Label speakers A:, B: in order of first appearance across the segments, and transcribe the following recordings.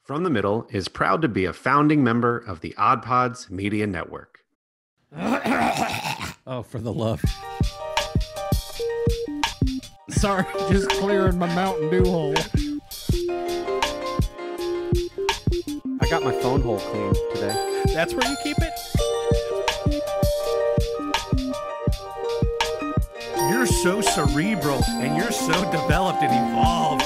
A: From the Middle is proud to be a founding member of the Odd Pods Media Network.
B: Oh, for the love. Sorry, just clearing my Mountain Dew hole.
A: I got my phone hole cleaned today.
B: That's where you keep it? You're so cerebral and you're so developed and evolved.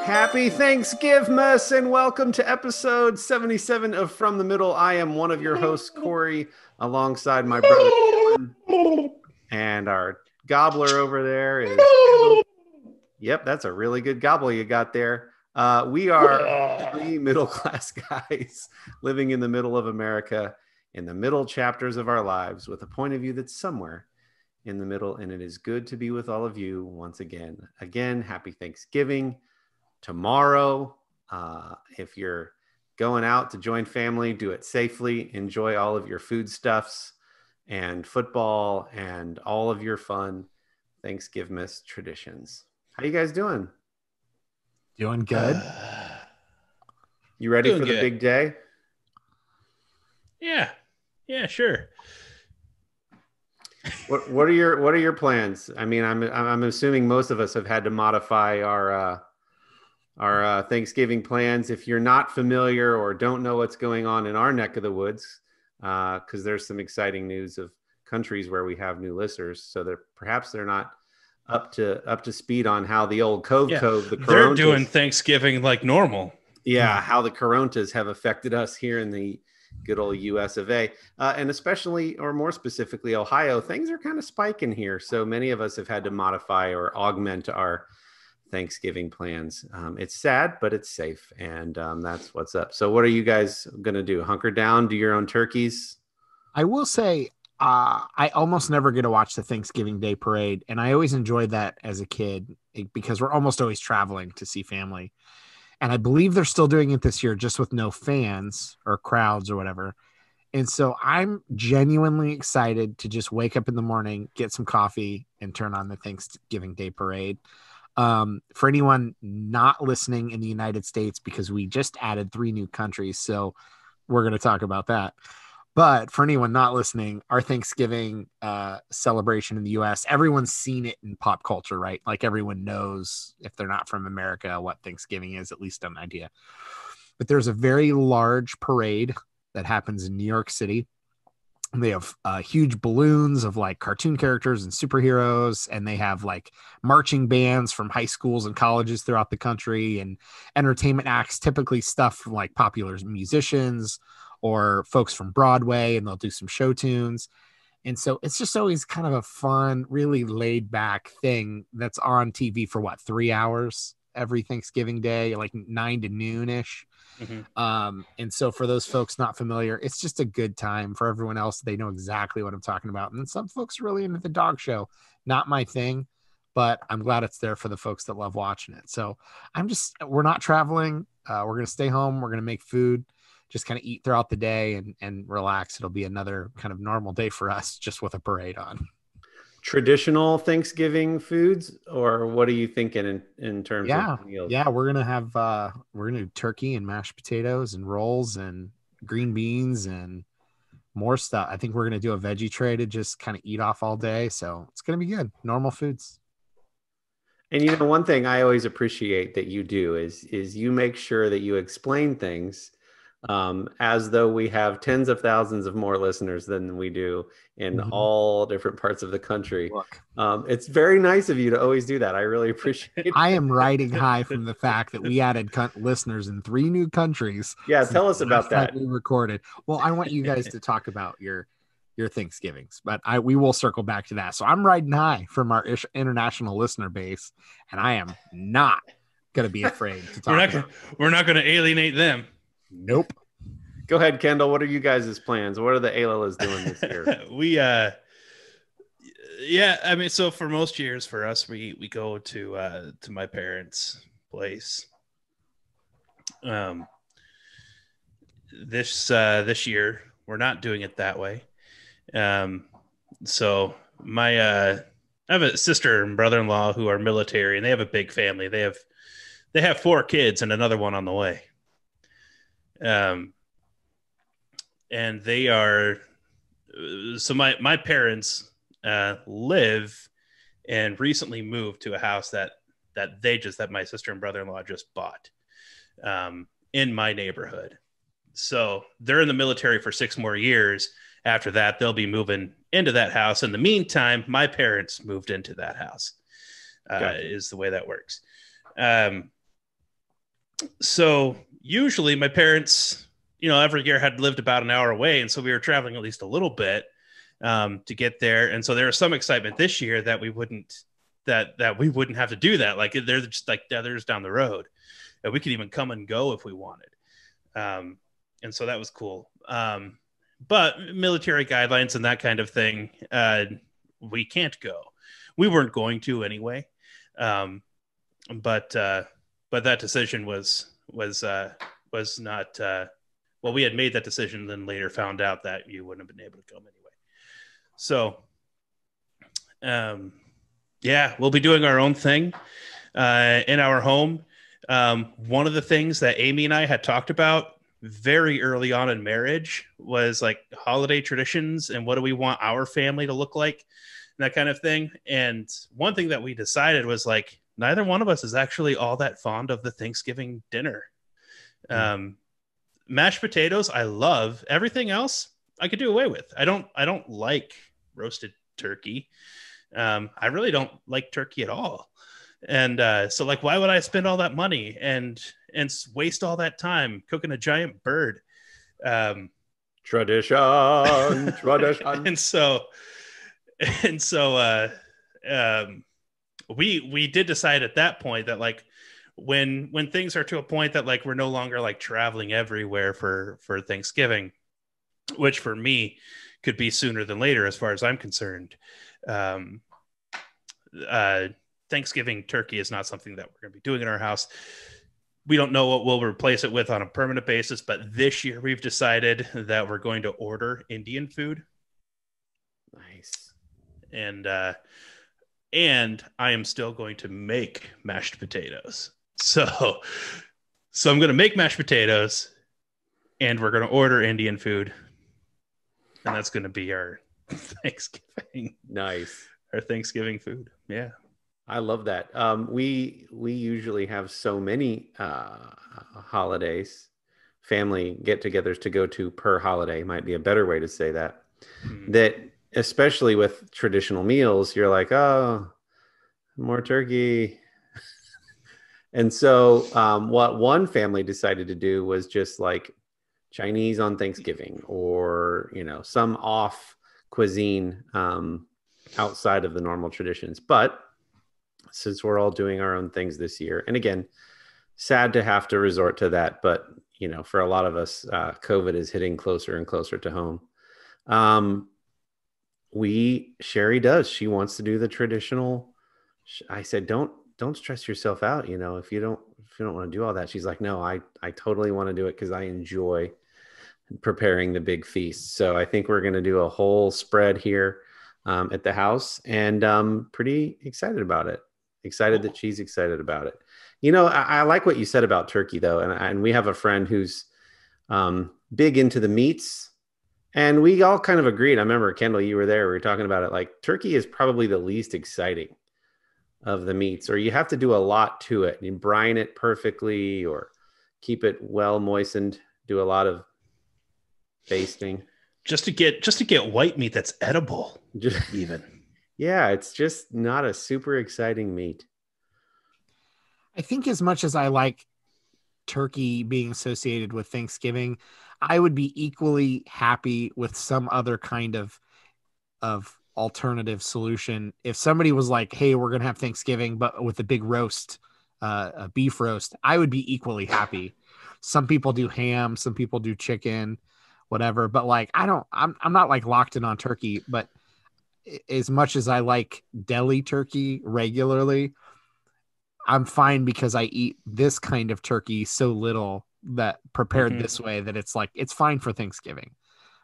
A: Happy Thanksgivmas and welcome to episode 77 of From the Middle. I am one of your hosts, Corey, alongside my brother, Dylan, and our gobbler over there is... Yep, that's a really good gobble you got there. We are three middle-class guys living in the middle of America, in the middle chapters of our lives, with a point of view that's somewhere in the middle, and it is good to be with all of you once again. Again, happy Thanksgiving. Tomorrow, if you're going out to join family, do it safely. Enjoy all of your foodstuffs and football and all of your fun Thanksgivmas traditions. How you guys doing?
C: Doing good.
A: You ready for the big day?
B: Yeah, sure.
A: What are your plans? I mean, I'm assuming most of us have had to modify our Thanksgiving plans. If you're not familiar or don't know what's going on in our neck of the woods, because there's some exciting news of countries where we have new listeners, so perhaps they're not up to speed on how the old the Corontas,
B: they're doing Thanksgiving like normal.
A: Yeah, how the Corontas have affected us here in the good old US of A, and especially, or more specifically, Ohio. Things are kind of spiking here, so many of us have had to modify or augment our Thanksgiving plans. It's sad, but it's safe, and that's what's up. So what are you guys gonna do? Hunker down, do your own turkeys?
C: I will say I almost never get to watch the Thanksgiving Day parade, and I always enjoyed that as a kid because we're almost always traveling to see family, and I believe they're still doing it this year, just with no fans or crowds or whatever. And so I'm genuinely excited to just wake up in the morning, get some coffee, and turn on the Thanksgiving Day parade. For anyone not listening in the United States, because we just added 3 new countries, so we're going to talk about that. But for anyone not listening, our Thanksgiving celebration in the US, everyone's seen it in pop culture, right? Like everyone knows, if they're not from America, what Thanksgiving is, at least an idea. But there's a very large parade that happens in New York City. They have huge balloons of like cartoon characters and superheroes, and they have like marching bands from high schools and colleges throughout the country, and entertainment acts, typically stuff from like popular musicians or folks from Broadway, and they'll do some show tunes. And so it's just always kind of a fun, really laid back thing that's on TV for 3 hours every Thanksgiving Day, like 9 to noon ish. Mm-hmm. And so for those folks not familiar, it's just a good time. For everyone else, they know exactly what I'm talking about. And some folks are really into the dog show. Not my thing, but I'm glad it's there for the folks that love watching it. So we're not traveling. We're going to stay home. We're going to make food, just kind of eat throughout the day and relax. It'll be another kind of normal day for us, just with a parade on.
A: Traditional Thanksgiving foods, or what are you thinking in terms of meals?
C: Yeah, we're gonna do turkey and mashed potatoes and rolls and green beans and more stuff. I think we're gonna do a veggie tray to just kind of eat off all day, so it's gonna be good. Normal foods.
A: And one thing I always appreciate that you do is you make sure that you explain things as though we have tens of thousands of more listeners than we do in all different parts of the country. It's very nice of you to always do that. I really appreciate it.
C: I am riding high from the fact that we added listeners in 3 new countries.
A: Yeah, tell us about that.
C: We recorded. Well, I want you guys to talk about your Thanksgivings, but we will circle back to that. So I'm riding high from our international listener base, and I am not going to be afraid to talk.
B: We're not going to alienate them.
C: Nope.
A: Go ahead, Kendall. What are you guys' plans? What are the Aylalas doing this year?
B: I mean, so for most years for us, we go to my parents' place.
D: this year we're not doing it that way. So I have a sister and brother-in-law who are military, and they have a big family. They have 4 kids and another one on the way. And they are so my parents live and recently moved to a house that my sister and brother-in-law just bought in my neighborhood. So they're in the military for 6 more years. After that, they'll be moving into that house. In the meantime, my parents moved into that house. Gotcha. Is the way that works. So usually my parents, every year had lived about an hour away. And so we were traveling at least a little bit to get there. And so there was some excitement this year that we wouldn't have to do that. Like they're just like others down the road. And we could even come and go if we wanted. And so that was cool. But military guidelines and that kind of thing, we can't go. We weren't going to anyway. But that decision was not, we had made that decision and then later found out that you wouldn't have been able to come anyway. So, we'll be doing our own thing in our home. One of the things that Amy and I had talked about very early on in marriage was like holiday traditions and what do we want our family to look like and that kind of thing. And one thing that we decided was like, neither one of us is actually all that fond of the Thanksgiving dinner. Mashed potatoes, I love. Everything else I could do away with. I don't like roasted turkey. I really don't like turkey at all. And so like, why would I spend all that money and waste all that time cooking a giant bird?
A: Tradition.
D: And so we did decide at that point that like when things are to a point that like we're no longer like traveling everywhere for Thanksgiving, which for me could be sooner than later as far as I'm concerned. Thanksgiving turkey is not something that we're going to be doing in our house. We don't know what we'll replace it with on a permanent basis, but this year we've decided that we're going to order Indian food.
A: Nice.
D: And I am still going to make mashed potatoes. So I'm going to make mashed potatoes and we're going to order Indian food. And that's going to be our Thanksgiving.
A: Nice.
D: Our Thanksgiving food. Yeah.
A: I love that. We usually have so many holidays, family get-togethers to go to per holiday, might be a better way to say that. That especially with traditional meals, you're like, oh, more turkey. And so what one family decided to do was just like Chinese on Thanksgiving or, some off cuisine outside of the normal traditions. But since we're all doing our own things this year, and again, sad to have to resort to that, but for a lot of us, COVID is hitting closer and closer to home. Sherry does. She wants to do the traditional. I said, don't stress yourself out. If you don't want to do all that. She's like, no, I totally want to do it because I enjoy preparing the big feast. So I think we're going to do a whole spread here at the house, and pretty excited about it. Excited that she's excited about it. I like what you said about turkey though. And we have a friend who's big into the meats, and we all kind of agreed. I remember, Kendall, you were there. We were talking about it. Like turkey is probably the least exciting of the meats, or you have to do a lot to it. You brine it perfectly or keep it well moistened, do a lot of basting.
D: Just to get white meat that's edible. Even.
A: Yeah, it's just not a super exciting meat.
C: I think as much as I like turkey being associated with Thanksgiving, I would be equally happy with some other kind of alternative solution. If somebody was like, hey, we're going to have Thanksgiving, but with a big roast, a beef roast, I would be equally happy. Some people do ham, some people do chicken, whatever. But like, I'm not like locked in on turkey, but as much as I like deli turkey regularly, I'm fine because I eat this kind of turkey so little that prepared
D: Mhm.
C: this way that it's like it's fine for Thanksgiving.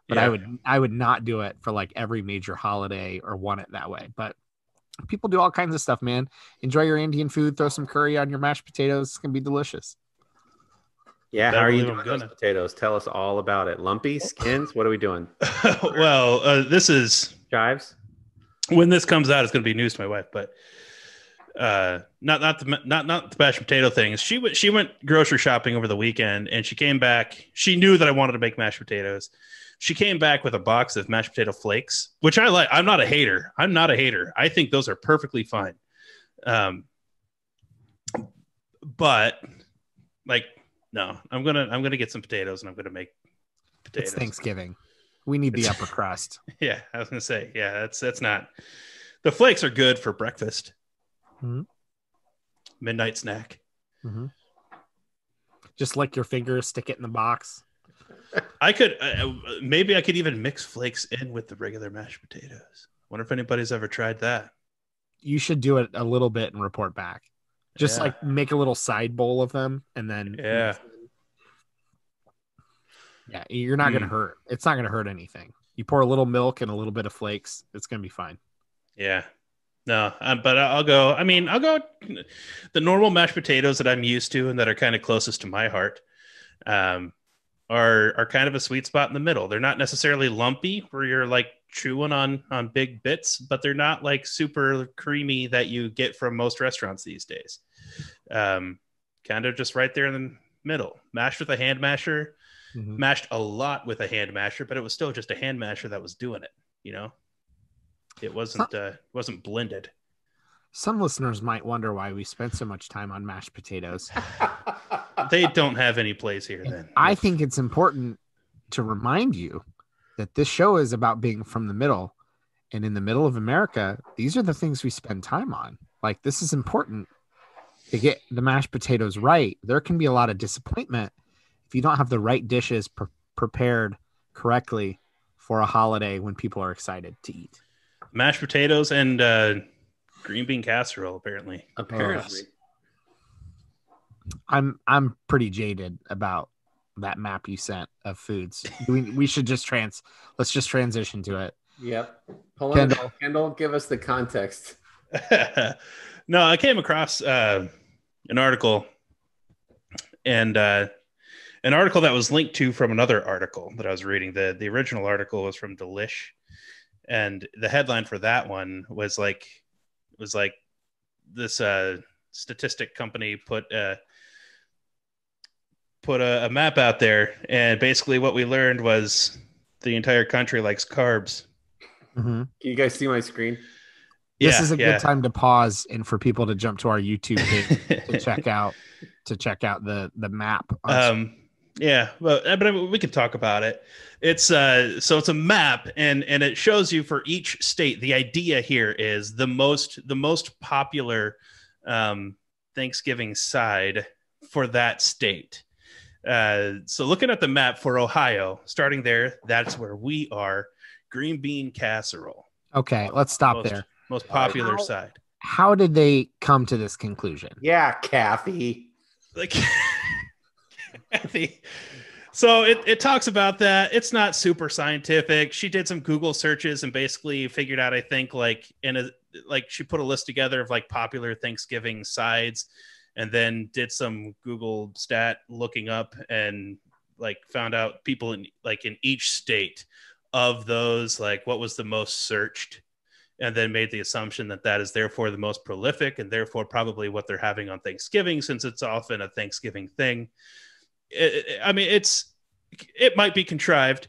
C: But
D: Yeah.
C: I would not do it for like every major holiday or want it that way. But people do all kinds of stuff, man. Enjoy your Indian food, throw some curry on your mashed potatoes. It's gonna be delicious.
A: Yeah, how
D: Better
A: are you
D: believe
A: doing
D: I'm
A: those
D: gonna.
A: potatoes? Tell us all about it. Lumpy skins? What are we doing?
D: Well, this is
A: Chives?
D: when this comes out. It's going to be news to my wife, but not the mashed potato things. She went grocery shopping over the weekend, and she came back. She knew that I wanted to make mashed potatoes. She came back with a box of mashed potato flakes, which I like. I'm not a hater. I think those are perfectly fine. But like, no, I'm gonna get some potatoes, and I'm gonna make potatoes.
C: It's Thanksgiving. We need the upper crust.
D: Yeah, I was gonna say, yeah, that's not. The flakes are good for breakfast,
C: Mm-hmm.
D: midnight snack.
C: Mm-hmm. Just lick your fingers, stick it in the box.
D: I could maybe I could even mix flakes in with the regular mashed potatoes. Wonder if anybody's ever tried that.
C: You should do it a little bit and report back. Just
D: Yeah.
C: like make a little side bowl of them and then
D: Yeah.
C: yeah, you're not gonna hurt. It's not gonna hurt anything. You pour a little milk and a little bit of flakes, it's gonna be fine.
D: Yeah. No, but I'll go. I mean, I'll go the normal mashed potatoes that I'm used to and that are kind of closest to my heart. Are kind of a sweet spot in the middle. They're not necessarily lumpy where you're like chewing on big bits, but they're not like super creamy that you get from most restaurants these days. Kind of just right there in the middle. Mashed with a hand masher, mashed a lot with a hand masher, but it was still just a hand masher that was doing it. You know, it wasn't blended.
C: Some listeners might wonder why we spent so much time on mashed potatoes.
D: They don't have any place here then.
C: I think it's important to remind you that this show is about being from the middle. And in the middle of America, these are the things we spend time on. Like, this is important to get the mashed potatoes right. There can be a lot of disappointment if you don't have the right dishes prepared correctly for a holiday when people are excited to eat.
D: Mashed potatoes and green bean casserole, apparently.
A: Apparently.
C: I'm pretty jaded about that map you sent of foods. We should just let's just transition to it.
A: Yep. Kendall, give us the context.
D: No, I came across an article and an article that was linked to from another article that I was reading. The original article was from Delish, and the headline for that one was like this statistic company put a map out there, and basically what we learned was the entire country likes carbs.
C: Mm-hmm.
A: Can you guys see my screen?
C: This is a good time to pause and for people to jump to our YouTube page to check out the map.
D: Yeah, but we could talk about it. It's so it's a map, and it shows you for each state. The idea here is the most popular Thanksgiving side for that state. So looking at the map for Ohio, starting there, that's where we are. Green bean casserole.
C: Okay, let's stop there.
D: Most popular side.
C: How did they come to this conclusion?
A: Yeah, Kathy.
D: Like, Kathy. So it talks about that. It's not super scientific. She did some Google searches and basically figured out, I think, she put a list together of like popular Thanksgiving sides, and then did some Google stat looking up and like found out people in each state of those, like what was the most searched, and then made the assumption that is therefore the most prolific and therefore probably what they're having on Thanksgiving, since it's often a Thanksgiving thing. It might be contrived,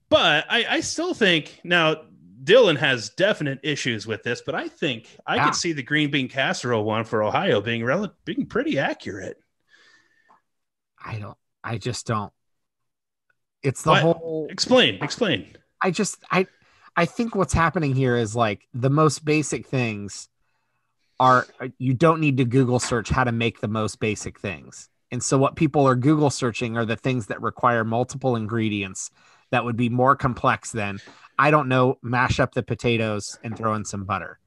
D: but I still think now Dylan has definite issues with this, but I think I could see the green bean casserole one for Ohio being pretty accurate.
C: I just don't. It's the whole.
D: Explain.
C: I think what's happening here is like the most basic things are, you don't need to Google search how to make the most basic things. And so what people are Google searching are the things that require multiple ingredients that would be more complex than, I don't know, mash up the potatoes and throw in some butter.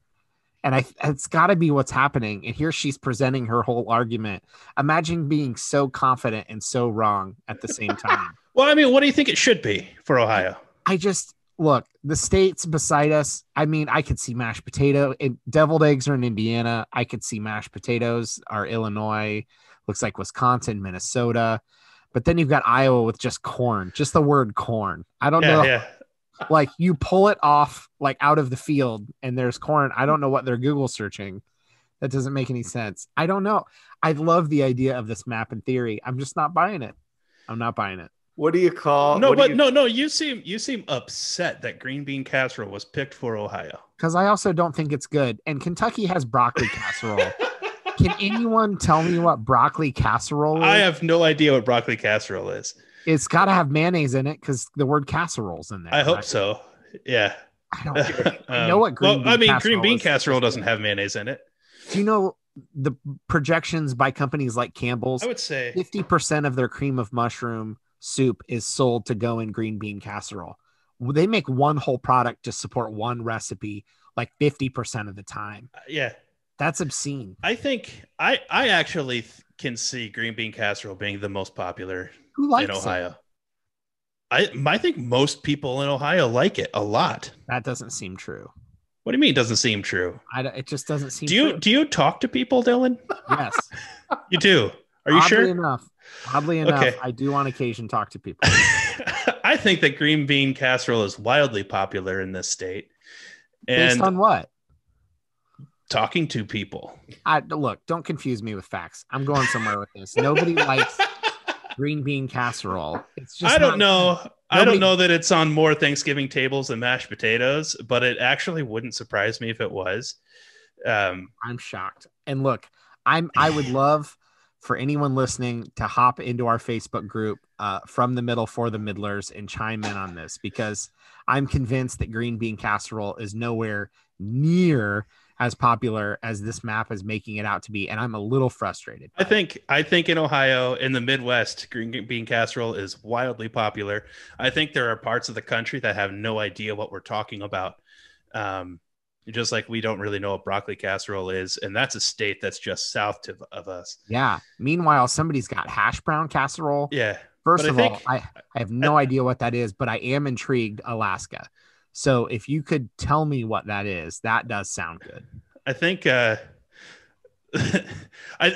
C: And it's got to be what's happening. And here she's presenting her whole argument. Imagine being so confident and so wrong at the same time.
D: Well, I mean, what do you think it should be for Ohio?
C: I just look, the states beside us. I mean, I could see mashed potato and deviled eggs are in Indiana. I could see mashed potatoes are Illinois. Looks like Wisconsin, Minnesota. But then you've got Iowa with just corn, just the word corn. I don't know.
D: Yeah.
C: Like you pull it off like out of the field and there's corn. I don't know what they're Google searching. That doesn't make any sense. I don't know. I love the idea of this map in theory. I'm just not buying it. I'm not buying it.
A: What do you call?
D: No, you seem upset that green bean casserole was picked for Ohio.
C: Because I also don't think it's good. And Kentucky has broccoli casserole. Can anyone tell me what broccoli casserole is?
D: I have no idea what broccoli casserole is.
C: It's got to have mayonnaise in it because the word casserole's in there.
D: I hope so. Yeah.
C: I don't know what green
D: bean casserole doesn't have mayonnaise in it.
C: Do you know the projections by companies like Campbell's?
D: I would say
C: 50% of their cream of mushroom soup is sold to go in green bean casserole. They make one whole product to support one recipe like 50% of the time.
D: Yeah.
C: That's obscene.
D: I think I actually can see green bean casserole being the most popular in Ohio. I think most people in Ohio like it a lot.
C: That doesn't seem true.
D: What do you mean it doesn't seem true?
C: It just doesn't seem true.
D: Do you talk to people, Dylan?
C: Yes.
D: You do? Are you sure?
C: Oddly enough, okay. I do on occasion talk to people.
D: I think that green bean casserole is wildly popular in this state.
C: Based on what?
D: Talking to people.
C: Look, don't confuse me with facts. I'm going somewhere with this. Nobody likes green bean casserole. It's just
D: I don't know that it's on more Thanksgiving tables than mashed potatoes, but it actually wouldn't surprise me if it was.
C: I'm shocked. And look, I would love for anyone listening to hop into our Facebook group from the middle for the middlers and chime in on this, because I'm convinced that green bean casserole is nowhere near as popular as this map is making it out to be, and I'm a little frustrated.
D: I think in Ohio, in the Midwest, green bean casserole is wildly popular. I think there are parts of the country that have no idea what we're talking about. Just like we don't really know what broccoli casserole is, and that's a state that's just south of us.
C: Yeah. Meanwhile, somebody's got hash brown casserole.
D: Yeah.
C: First of all, I have no idea what that is, but I am intrigued. Alaska. So if you could tell me what that is, that does sound good.
D: I think I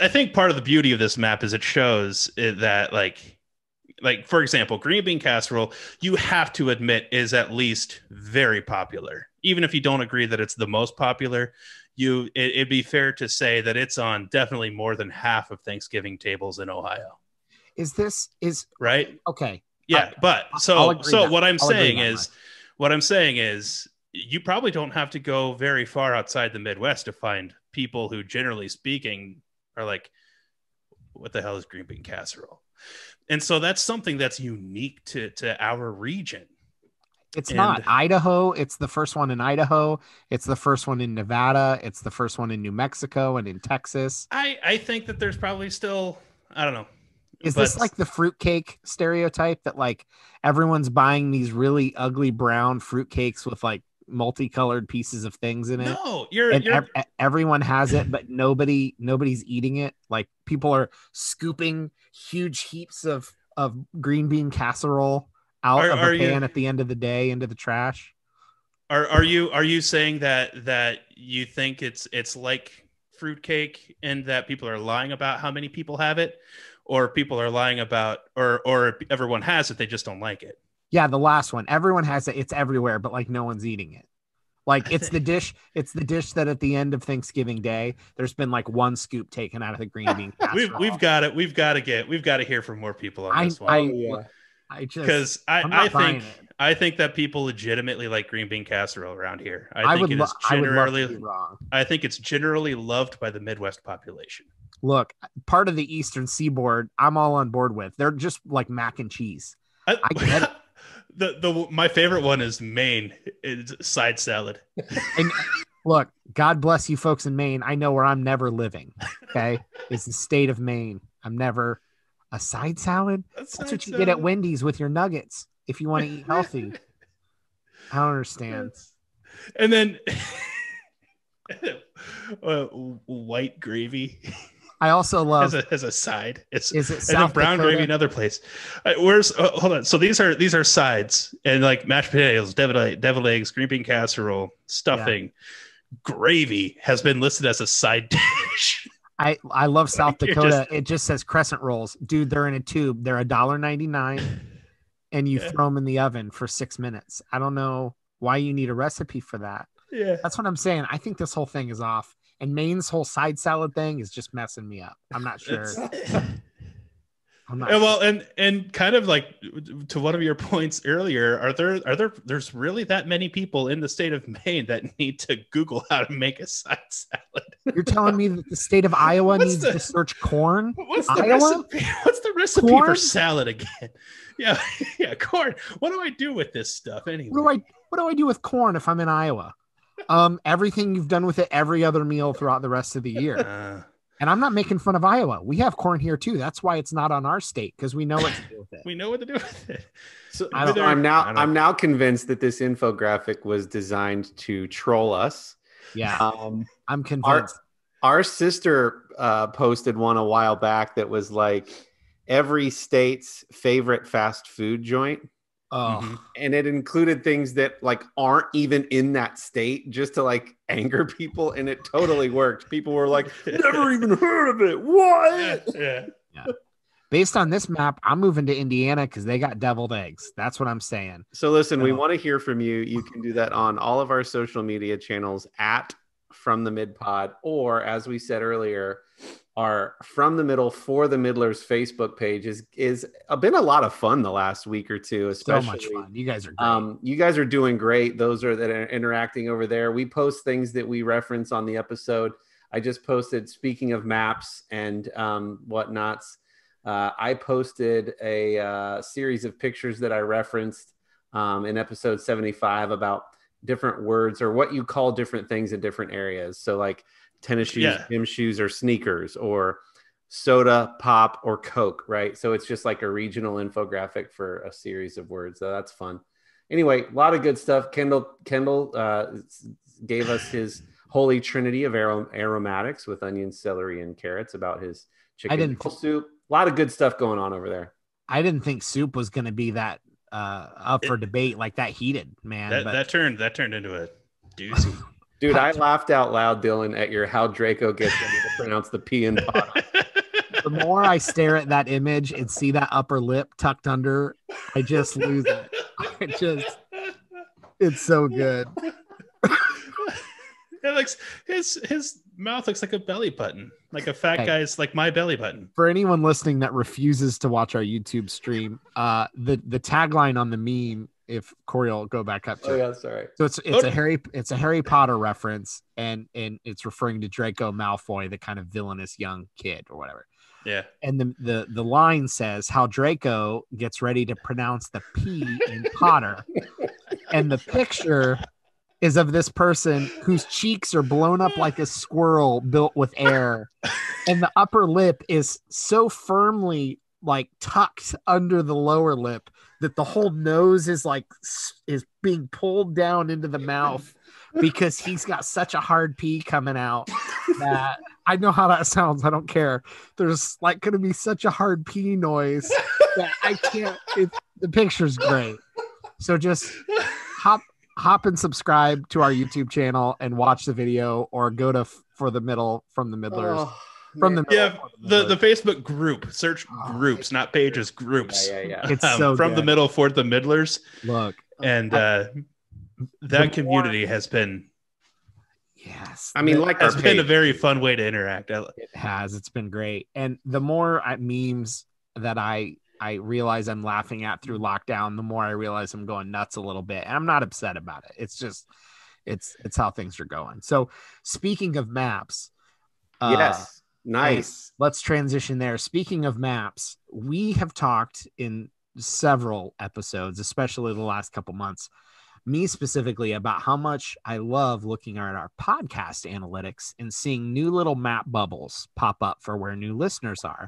D: think part of the beauty of this map is it shows that like for example, green bean casserole, you have to admit is at least very popular. Even if you don't agree that it's the most popular, it'd be fair to say that it's on definitely more than half of Thanksgiving tables in Ohio.
C: Is
D: right?
C: Okay.
D: Yeah, so what I'm saying is you probably don't have to go very far outside the Midwest to find people who, generally speaking, are like, what the hell is green bean casserole? And so that's something that's unique to our region.
C: It's not Idaho. It's the first one in Idaho. It's the first one in Nevada. It's the first one in New Mexico and in Texas.
D: I think that there's probably still, I don't know.
C: Is this like the fruitcake stereotype that like everyone's buying these really ugly brown fruitcakes with like multicolored pieces of things in it?
D: No,
C: everyone has it, but nobody's eating it. Like people are scooping huge heaps of green bean casserole out of a pan at the end of the day into the trash.
D: Are you saying that you think it's like fruitcake and that people are lying about how many people have it? Or people are lying about, or everyone has it, they just don't like it.
C: Yeah, the last one. Everyone has it. It's everywhere, but like no one's eating it. Like it's the dish that at the end of Thanksgiving Day, there's been like one scoop taken out of the green bean casserole.
D: We've got to hear from more people on this one. I think that people legitimately like green bean casserole around here. I think it's generally loved by the Midwest population.
C: Look, part of the Eastern Seaboard, I'm all on board with. They're just like mac and cheese. I get it.
D: My favorite one is Maine. It's side salad.
C: And look, God bless you folks in Maine. I know where I'm never living. Okay, it's the state of Maine. I'm never a side salad. That's what you get at Wendy's with your nuggets if you want to eat healthy. I don't understand.
D: And then White gravy
C: I also love.
D: as a side. It's
C: Is it
D: and then
C: South
D: brown
C: Dakota?
D: gravy another place. Where's hold on? So these are sides and like mashed potatoes, deviled eggs, green bean casserole, stuffing, gravy has been listed as a side dish.
C: I love South
D: You're
C: Dakota. It just says crescent rolls, dude. They're in a tube. They're $1.99, and you throw them in the oven for 6 minutes. I don't know why you need a recipe for that.
D: Yeah,
C: That's what I'm saying. I think this whole thing is off. And Maine's whole side salad thing is just messing me up. I'm not sure.
D: Well, and kind of like to one of your points earlier, there's really that many people in the state of Maine that need to Google how to make a side salad?
C: You're telling me that the state of Iowa needs to search corn?
D: What's the
C: Iowa?
D: recipe? What's the recipe
C: Corn?
D: for salad again? Yeah, corn. What do I do with this stuff anyway?
C: What do I do with corn if I'm in Iowa? Everything you've done with it every other meal throughout the rest of the year. And I'm not making fun of Iowa. We have corn here too. That's why it's not on our state, because we know what to do with it.
D: We know what to do with it.
A: So I'm now convinced that this infographic was designed to troll us.
C: Yeah, I'm convinced.
A: Our sister posted one a while back that was like every state's favorite fast food joint.
C: Oh,
A: and it included things that like aren't even in that state, just to like anger people, and it totally worked. People were like, never even heard of it. What?
D: Yeah.
C: Based on this map, I'm moving to Indiana because they got deviled eggs. That's what I'm saying.
A: So listen, we want to hear from you. You can do that on all of our social media channels at From the Mid Pod, or as we said earlier, our From the Middle for the Middlers Facebook page is been a lot of fun the last week or two, especially.
C: So much fun. You guys are great.
A: You guys are doing great. Those that are interacting over there. We post things that we reference on the episode. I just posted, speaking of maps and whatnots, I posted a series of pictures that I referenced in episode 75 about different words or what you call different things in different areas. So like tennis shoes, gym shoes, or sneakers, or soda, pop, or Coke, right? So it's just like a regional infographic for a series of words. So that's fun. Anyway, a lot of good stuff. Kendall gave us his holy trinity of aromatics with onions, celery, and carrots about his chicken soup. A lot of good stuff going on over there.
C: I didn't think soup was going to be that up for debate, like that heated, man.
D: That turned into a doozy.
A: Dude, I laughed out loud, Dylan, at your how Draco gets ready to pronounce the P in pot.
C: The more I stare at that image and see that upper lip tucked under, I just lose it. It's so good.
D: It looks his mouth looks like a belly button, like a fat guy's, like my belly button.
C: For anyone listening that refuses to watch our YouTube stream, the tagline on the meme, if Corey will go back up to it.
A: Sorry.
C: So it's a Harry Potter reference, and it's referring to Draco Malfoy, the kind of villainous young kid or whatever.
D: Yeah.
C: And the line says how Draco gets ready to pronounce the P in Potter, and the picture is of this person whose cheeks are blown up like a squirrel built with air, and the upper lip is so firmly like tucked under the lower lip that the whole nose is being pulled down into the mouth because he's got such a hard P coming out that I know how that sounds. I don't care. There's like going to be such a hard P noise that I can't. The picture's great. So just hop and subscribe to our YouTube channel and watch the video, or go to For the Middle from the Middlers.
D: The Facebook group. Search groups, not pages. Groups.
A: Yeah.
C: It's so
D: From
C: good.
D: the Middle for the Middlers.
C: Look,
D: and that community has been.
C: Yes,
A: I mean, like,
D: has been a very fun way to interact.
C: It has. It's been great, and the more memes that I realize I'm laughing at through lockdown, the more I realize I'm going nuts a little bit, and I'm not upset about it. It's just it's how things are going. So speaking of maps,
A: yes, nice.
C: Let's transition there. Speaking of maps, we have talked in several episodes, especially the last couple months, me specifically, about how much I love looking at our podcast analytics and seeing new little map bubbles pop up for where new listeners are.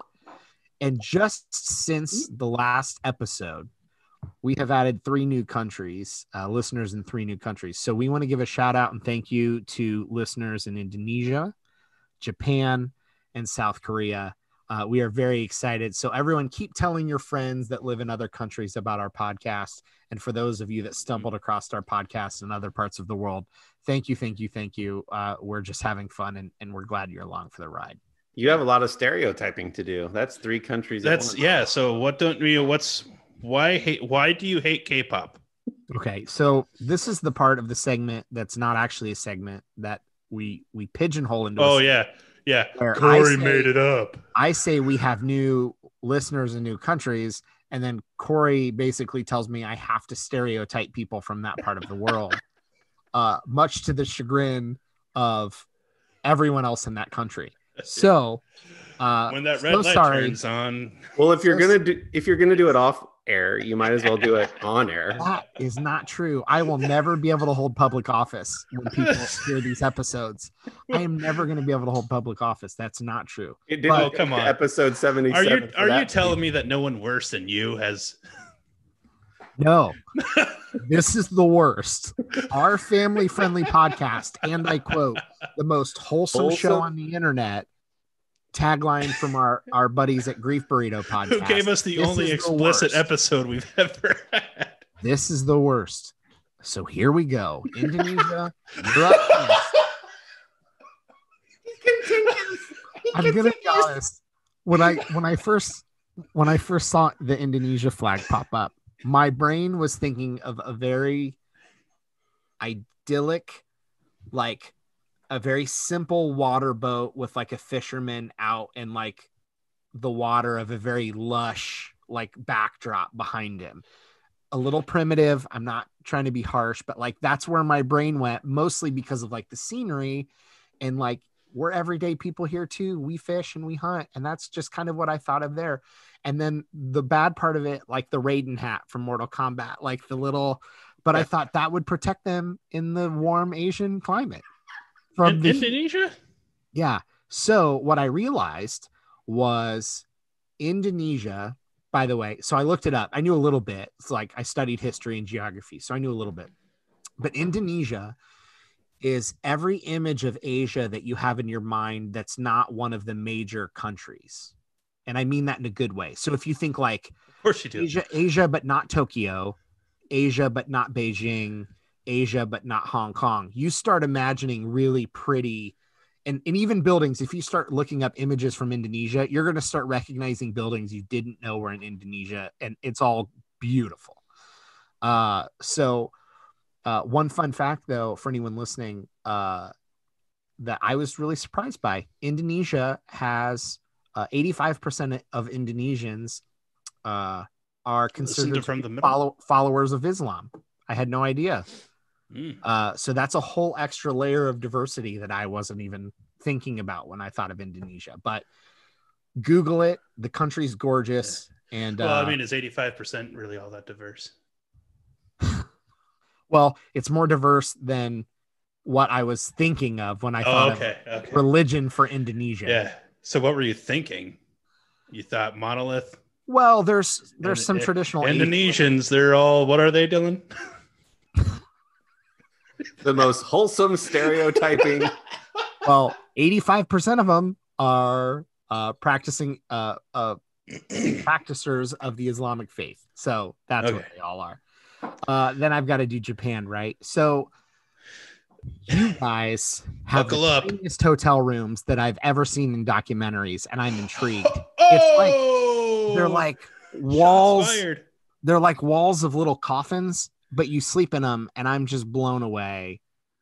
C: And just since the last episode, we have added 3 new countries, listeners in 3 new countries. So we want to give a shout out and thank you to listeners in Indonesia, Japan, and South Korea. We are very excited. So everyone keep telling your friends that live in other countries about our podcast. And for those of you that stumbled across our podcast in other parts of the world, thank you, thank you, thank you. We're just having fun and we're glad you're along for the ride.
A: You have a lot of stereotyping to do. That's 3 countries.
D: So what don't you, why do you hate K-pop?
C: Okay. So this is the part of the segment that's not actually a segment that we pigeonhole into.
D: Oh, yeah. Yeah.
C: Corey
D: made it up.
C: I say we have new listeners in new countries. And then Corey basically tells me I have to stereotype people from that part of the world, much to the chagrin of everyone else in that country. So
D: when that red light turns on.
A: Well, if you're gonna do it off air, you might as well do it on air.
C: That is not true. I will never be able to hold public office when people hear these episodes. I am never going to be able to hold public office. That's not true.
D: Come on.
A: Episode 77.
D: Are you telling me that no one worse than you has?
C: No, this is the worst. Our family-friendly podcast, and I quote, the most wholesome show on the internet. Tagline from our buddies at Grief Burrito podcast.
D: Who gave us the only explicit episode we've ever had.
C: This is the worst. So here we go. Indonesia, you're up next. I'm gonna be honest. When I first saw the Indonesia flag pop up, my brain was thinking of a very idyllic, like a very simple water boat with like a fisherman out in like the water of a very lush like backdrop behind him. A little primitive. I'm not trying to be harsh, but like that's where my brain went, mostly because of like the scenery and like we're everyday people here too. We fish and we hunt, and that's just kind of what I thought of there. And then the bad part of it, like the Raiden hat from Mortal Kombat, like the little, but I thought that would protect them in the warm Asian climate. From
D: Indonesia?
C: Yeah. So what I realized was Indonesia, by the way, so I looked it up. I knew a little bit. It's like I studied history and geography, so I knew a little bit. But Indonesia is every image of Asia that you have in your mind that's not one of the major countries. And I mean that in a good way. So if you think like
D: of course you do.
C: Asia but not Tokyo, Asia but not Beijing, Asia but not Hong Kong, you start imagining really pretty and even buildings. If you start looking up images from Indonesia, you're going to start recognizing buildings you didn't know were in Indonesia, and it's all beautiful. So one fun fact though, for anyone listening, that I was really surprised by, Indonesia has 85% of Indonesians are considered
D: from the
C: followers of Islam. I had no idea. So that's a whole extra layer of diversity that I wasn't even thinking about when I thought of Indonesia. But Google it. The country's gorgeous. And
D: well, I mean, is 85% really all that diverse?
C: Well, it's more diverse than what I was thinking of when I thought of religion for Indonesia.
D: Yeah. So what were you thinking? You thought monolith?
C: Well, there's some traditional
D: Indonesians. They're all, what are they, Dylan?
A: The most wholesome stereotyping.
C: Well, 85% of them are practicing practicers of the Islamic faith. So that's what they all are. Then I've got to do Japan, right? So you guys have the tiniest hotel rooms that I've ever seen in documentaries, and I'm intrigued. It's like they're like walls. They're like walls of little coffins, but you sleep in them, and I'm just blown away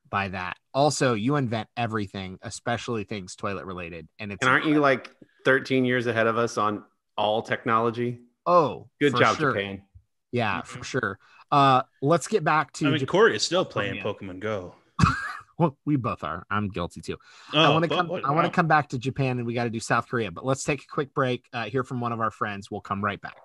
C: by that. Also, you invent everything, especially things toilet related, and aren't
A: you like 13 years ahead of us on all technology?
C: Oh,
A: good job, sure. Japan.
C: Yeah, for sure. Let's get back to.
D: I mean, Corey is still playing Pokemon Go.
C: Well, we both are. I'm guilty too. I want to come back to Japan, and we got to do South Korea. But let's take a quick break. Hear from one of our friends. We'll come right back.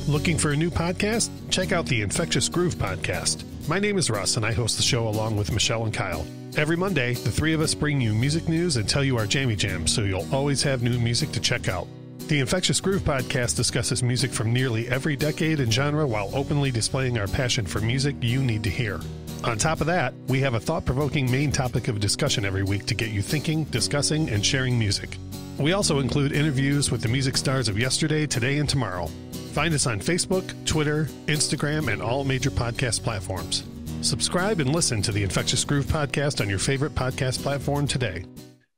E: Looking for a new podcast? Check out the Infectious Groove podcast. My name is Russ, and I host the show along with Michelle and Kyle. Every Monday, the three of us bring you music news and tell you our jammy jams, so you'll always have new music to check out. The Infectious Groove podcast discusses music from nearly every decade and genre while openly displaying our passion for music you need to hear. On top of that, we have a thought-provoking main topic of discussion every week to get you thinking, discussing, and sharing music. We also include interviews with the music stars of yesterday, today, and tomorrow. Find us on Facebook, Twitter, Instagram, and all major podcast platforms. Subscribe and listen to the Infectious Groove podcast on your favorite podcast platform today.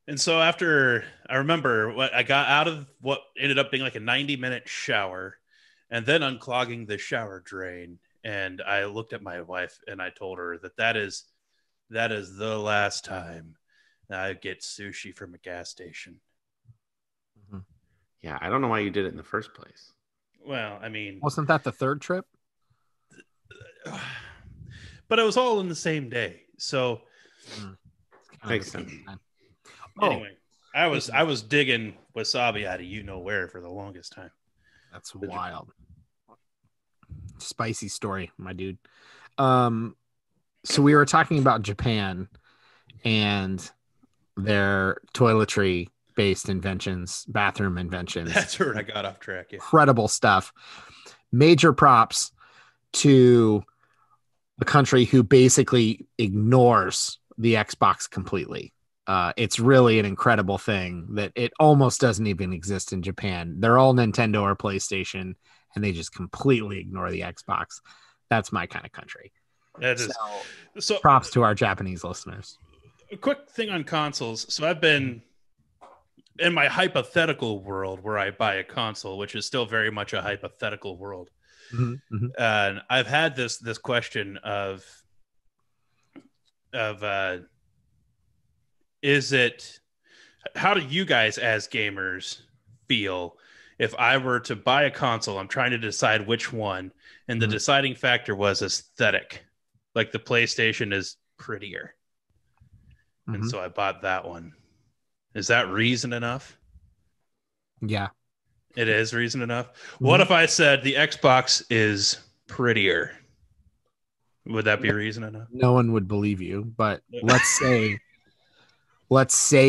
D: And so after, I remember what I got out of what ended up being like a 90-minute shower and then unclogging the shower drain. And I looked at my wife and I told her that is the last time I get sushi from a gas station.
A: Yeah, I don't know why you did it in the first place.
D: Well, I mean,
C: Wasn't that the third trip?
D: but it was all in the same day. So
A: Makes sense.
D: anyway, I was digging wasabi out of you know where for the longest time.
C: That's wild. Spicy story, my dude. So we were talking about Japan and their toiletry based inventions, bathroom inventions.
D: That's where I got off track. Yeah.
C: Incredible stuff. Major props to a country who basically ignores the Xbox completely. It's really an incredible thing that it almost doesn't even exist in Japan. They're all Nintendo or PlayStation, and they just completely ignore the Xbox. That's my kind of country.
D: That is so.
C: Props to our Japanese listeners.
D: A quick thing on consoles. So I've been in my hypothetical world where I buy a console, which is still very much a hypothetical world. And I've had this question of is it, how do you guys as gamers feel if I were to buy a console? I'm trying to decide which one, and the deciding factor was aesthetic. Like the PlayStation is prettier, and so I bought that one. Is that reason enough?
C: Yeah,
D: it is reason enough. What if I said the Xbox is prettier? Would that be reason enough?
C: No one would believe you, but let's say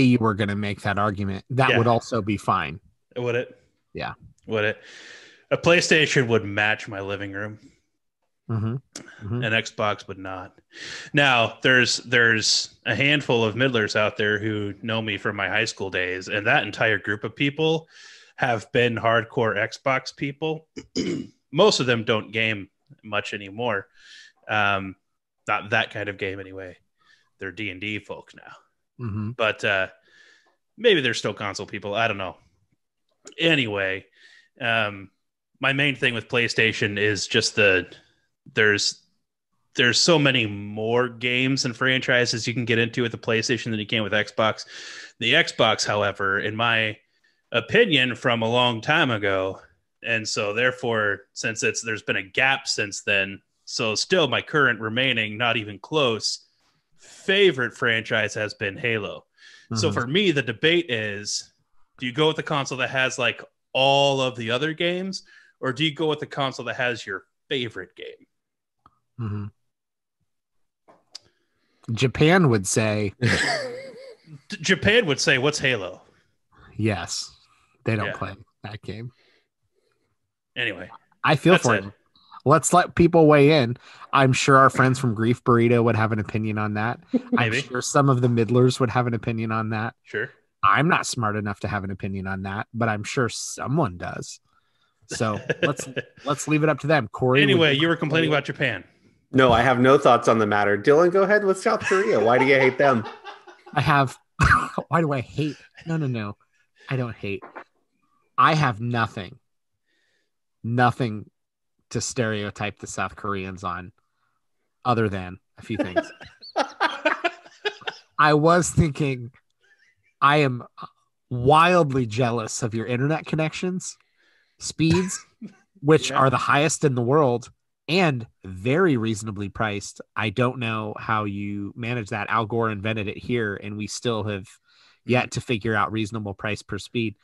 C: you were going to make that argument. That would also be fine.
D: Would it?
C: Yeah.
D: Would it? A PlayStation would match my living room. An Xbox would not. Now, there's a handful of middlers out there who know me from my high school days, and that entire group of people have been hardcore Xbox people. Most of them don't game much anymore. Not that kind of game anyway. They're D&D folk now. But maybe they're still console people. I don't know. Anyway, my main thing with PlayStation is just there's so many more games and franchises you can get into with the PlayStation than you can with Xbox. The Xbox, however, in my opinion, from a long time ago, and so therefore, since there's been a gap since then, so still my current remaining, not even close, favorite franchise has been Halo. So for me, the debate is, do you go with the console that has like all of the other games, or do you go with the console that has your favorite game?
C: Japan would say
D: what's Halo?
C: Yes, they don't play that game.
D: Anyway,
C: I feel for it. Let's let people weigh in. I'm sure our friends from Grief Burrito would have an opinion on that. I'm sure some of the middlers would have an opinion on that.
D: Sure.
C: I'm not smart enough to have an opinion on that, but I'm sure someone does. So let's leave it up to them. Corey.
D: Anyway, you were complaining about Japan.
A: No, I have no thoughts on the matter. Dylan, go ahead with South Korea. Why do you hate them?
C: I have. Why do I hate? No. I don't hate. I have nothing to stereotype the South Koreans on other than a few things. I was thinking I am wildly jealous of your internet connections, speeds, which are the highest in the world and very reasonably priced. I don't know how you manage that. Al Gore invented it here, and we still have yet to figure out reasonable price per speed.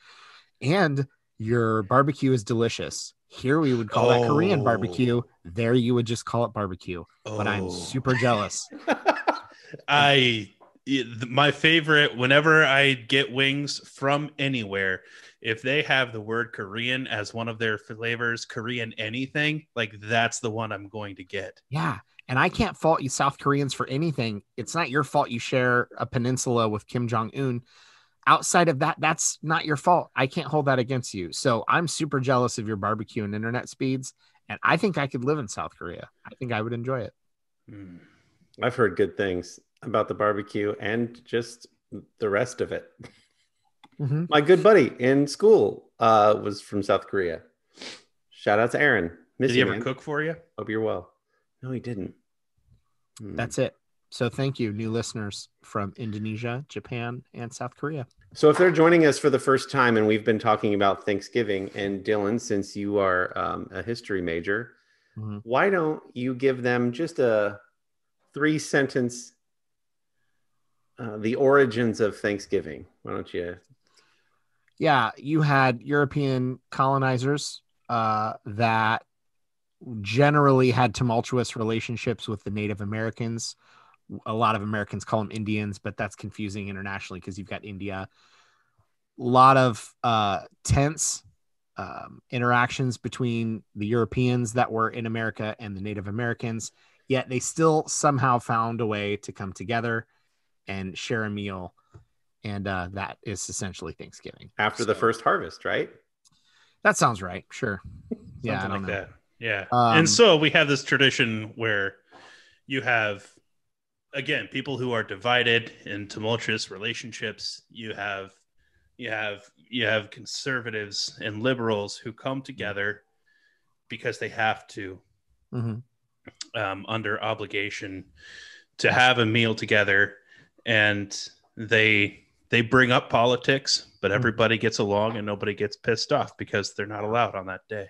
C: And your barbecue is delicious. Here we would call that Korean barbecue. There you would just call it barbecue. But I'm super jealous.
D: My favorite, whenever I get wings from anywhere, if they have the word Korean as one of their flavors, Korean anything, like that's the one I'm going to get.
C: Yeah. And I can't fault you South Koreans for anything. It's not your fault you share a peninsula with Kim Jong-un. Outside of that, that's not your fault. I can't hold that against you. So I'm super jealous of your barbecue and internet speeds. And I think I could live in South Korea. I think I would enjoy it.
A: I've heard good things about the barbecue and just the rest of it. My good buddy in school was from South Korea. Shout out to Aaron.
D: Did he ever cook for you?
A: Hope you're well. No, he didn't.
C: That's it. So thank you, new listeners from Indonesia, Japan, and South Korea.
A: So if they're joining us for the first time and we've been talking about Thanksgiving, and Dylan, since you are a history major, why don't you give them just a 3-sentence, the origins of Thanksgiving? Why don't you?
C: Yeah, you had European colonizers that generally had tumultuous relationships with the Native Americans. A lot of Americans call them Indians, but that's confusing internationally because you've got India. A lot of tense interactions between the Europeans that were in America and the Native Americans, yet they still somehow found a way to come together and share a meal. And that is essentially Thanksgiving.
A: After the first harvest, right?
C: That sounds right. Sure. Yeah,
D: something like that. Yeah. And so we have this tradition where you have, again, people who are divided in tumultuous relationships. You have conservatives and liberals who come together because they have to, under obligation, to have a meal together, and they bring up politics, but everybody gets along and nobody gets pissed off because they're not allowed on that day.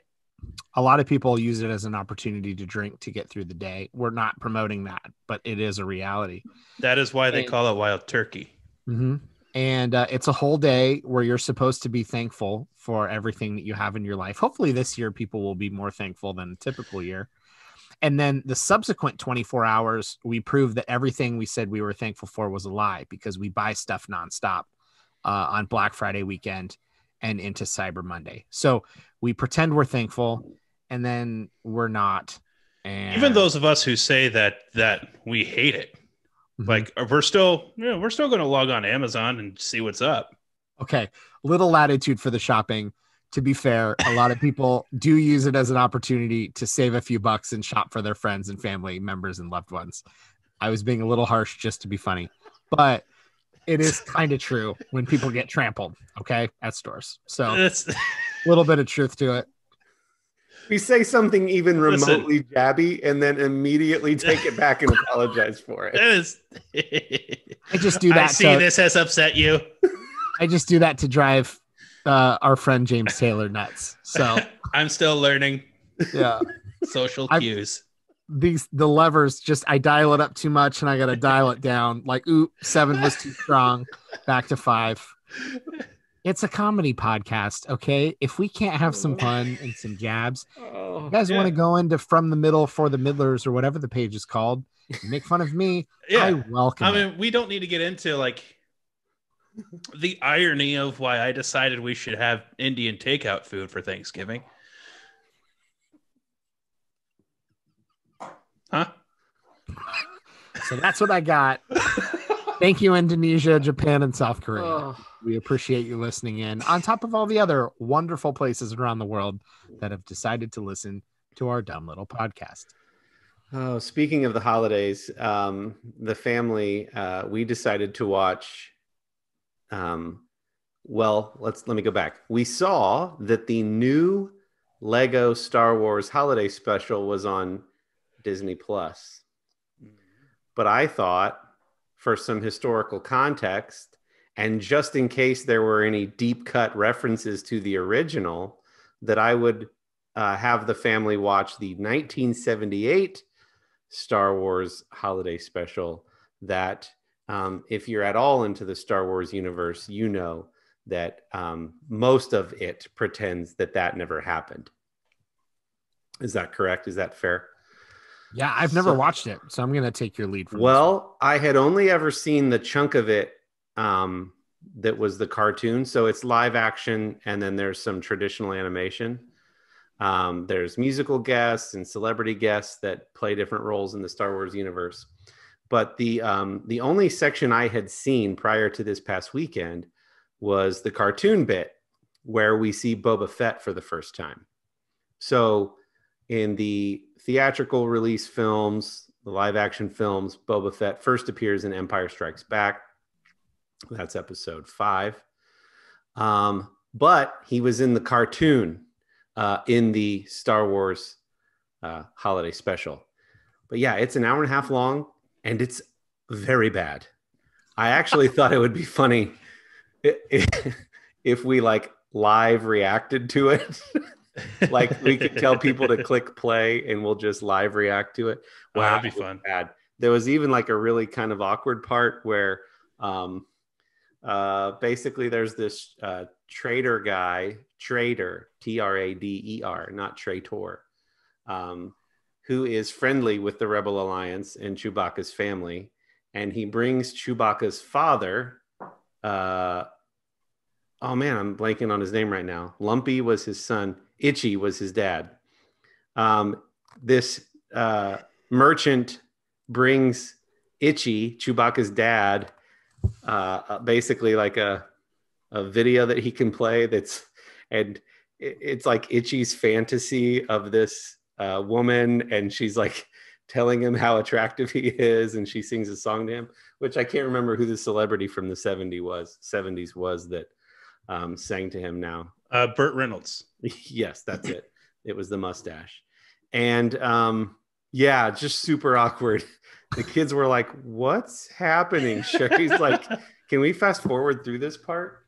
C: A lot of people use it as an opportunity to drink to get through the day. We're not promoting that, but it is a reality.
D: That is why they call it wild turkey.
C: And it's a whole day where you're supposed to be thankful for everything that you have in your life. Hopefully this year people will be more thankful than a typical year. And then the subsequent 24 hours, we prove that everything we said we were thankful for was a lie, because we buy stuff nonstop on Black Friday weekend and into Cyber Monday. So we pretend we're thankful and then we're not. And
D: even those of us who say that we hate it, like we're still going to log on Amazon and see what's up.
C: Okay. Little latitude for the shopping. To be fair, a lot of people do use it as an opportunity to save a few bucks and shop for their friends and family members and loved ones. I was being a little harsh just to be funny, but it is kind of true when people get trampled, okay, at stores. So a little bit of truth to it.
A: We say something even remotely jabby and then immediately take it back and apologize for it.
C: I just do that.
D: I see this has upset you.
C: I just do that to drive our friend James Taylor nuts. So
D: I'm still learning.
C: Yeah.
D: Social cues.
C: The levers, just I dial it up too much and I got to dial it down. Like, 7 was too strong. Back to 5. It's a comedy podcast, okay? If we can't have some fun and some jabs, you guys want to go into From the Middle for the Middlers or whatever the page is called, make fun of me. I welcome it.
D: We don't need to get into like the irony of why I decided we should have Indian takeout food for Thanksgiving. Huh?
C: So that's what I got. Thank you, Indonesia, Japan, and South Korea. We appreciate you listening in, on top of all the other wonderful places around the world that have decided to listen to our dumb little podcast.
A: Oh, speaking of the holidays, the family, we decided to watch. Let me go back. We saw that the new Lego Star Wars holiday special was on Disney Plus. But I thought, for some historical context, and just in case there were any deep cut references to the original, that I would have the family watch the 1978 Star Wars holiday special that, if you're at all into the Star Wars universe, you know that most of it pretends that never happened. Is that correct? Is that fair?
C: Yeah, I've never watched it, so I'm going to take your lead from
A: I had only ever seen the chunk of it that was the cartoon. So it's live action, and then there's some traditional animation. There's musical guests and celebrity guests that play different roles in the Star Wars universe. But the only section I had seen prior to this past weekend was the cartoon bit where we see Boba Fett for the first time. So in the theatrical release films, the live action films, Boba Fett first appears in Empire Strikes Back. That's episode 5. But he was in the cartoon in the Star Wars holiday special. But yeah, it's an hour and a half long, and it's very bad. I actually thought it would be funny if we like live reacted to it. Like we could tell people to click play and we'll just live react to it.
D: Wow, that'd be fun.
A: Bad. There was even like a really kind of awkward part where basically there's this trader guy, Trader, not traitor, who is friendly with the Rebel Alliance and Chewbacca's family. And he brings Chewbacca's father. Oh man, I'm blanking on his name right now. Lumpy was his son. Itchy was his dad. This merchant brings Itchy, Chewbacca's dad, basically like a video that he can play. It's like Itchy's fantasy of this woman, and she's like telling him how attractive he is, and she sings a song to him, which I can't remember who the celebrity from the 70s was that sang to him now.
D: Burt Reynolds.
A: Yes, that's it. It was the mustache. And yeah, just super awkward. The kids were like, what's happening? Sherry's like, can we fast forward through this part?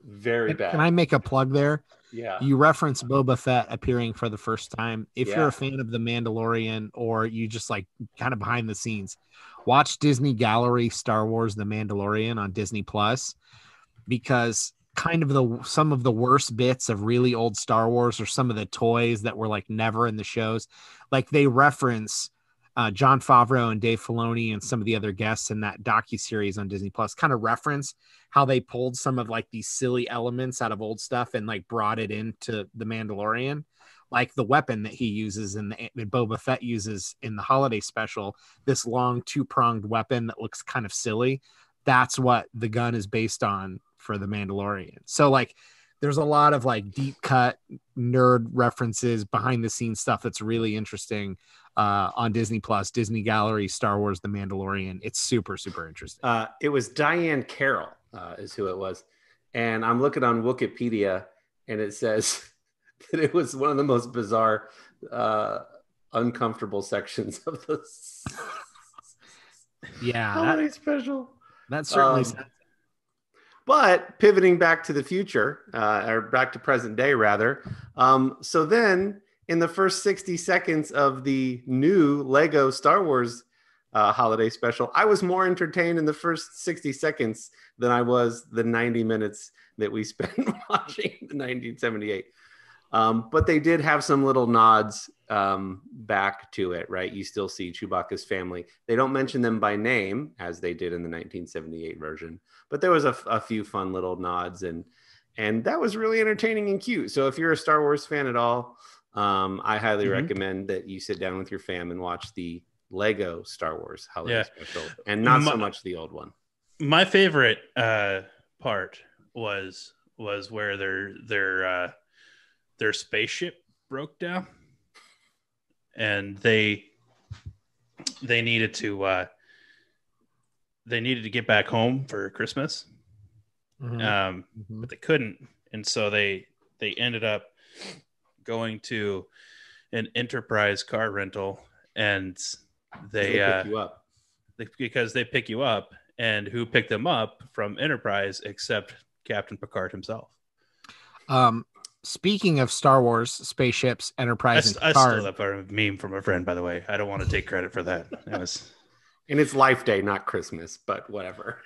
A: Very bad.
C: Can I make a plug there?
A: Yeah.
C: You reference Boba Fett appearing for the first time. If
A: Yeah.
C: you're a fan of The Mandalorian, or you just like kind of behind the scenes, watch Disney Gallery Star Wars The Mandalorian on Disney Plus, because kind of some of the worst bits of really old Star Wars are some of the toys that were like never in the shows. Like they reference Jon Favreau and Dave Filoni and some of the other guests in that docuseries on Disney Plus kind of reference how they pulled some of like these silly elements out of old stuff and like brought it into The Mandalorian. Like the weapon that he uses and that Boba Fett uses in the holiday special, this long 2-pronged weapon that looks kind of silly. That's what the gun is based on for The Mandalorian. So like there's a lot of like deep cut nerd references, behind the scenes stuff that's really interesting on Disney Plus, Disney Gallery, Star Wars, The Mandalorian. It's super, super interesting.
A: It was Diane Carroll is who it was. And I'm looking on Wikipedia and it says that it was one of the most bizarre, uncomfortable sections of the holiday special.
C: That certainly sounds.
A: But pivoting back to the future, or back to present day, rather. So then in the first 60 seconds of the new Lego Star Wars holiday special, I was more entertained in the first 60 seconds than I was the 90 minutes that we spent watching the 1978. But they did have some little nods back to it, right? You still see Chewbacca's family. They don't mention them by name as they did in the 1978 version, but there was a few fun little nods, and that was really entertaining and cute. So if you're a Star Wars fan at all, I highly recommend that you sit down with your fam and watch the Lego Star Wars holiday special, and not so much the old one.
D: My favorite part was where their spaceship broke down, and they needed to get back home for Christmas, but they couldn't, and so they ended up going to an Enterprise car rental, and they
A: pick you up.
D: Because they pick you up, and who picked them up from Enterprise except Captain Picard himself.
C: Speaking of Star Wars spaceships, Enterprise, and
D: I
C: Picard,
D: stole that part of a meme from a friend, by the way. I don't want to take credit for that. It was,
A: and it's Life Day, not Christmas, but whatever.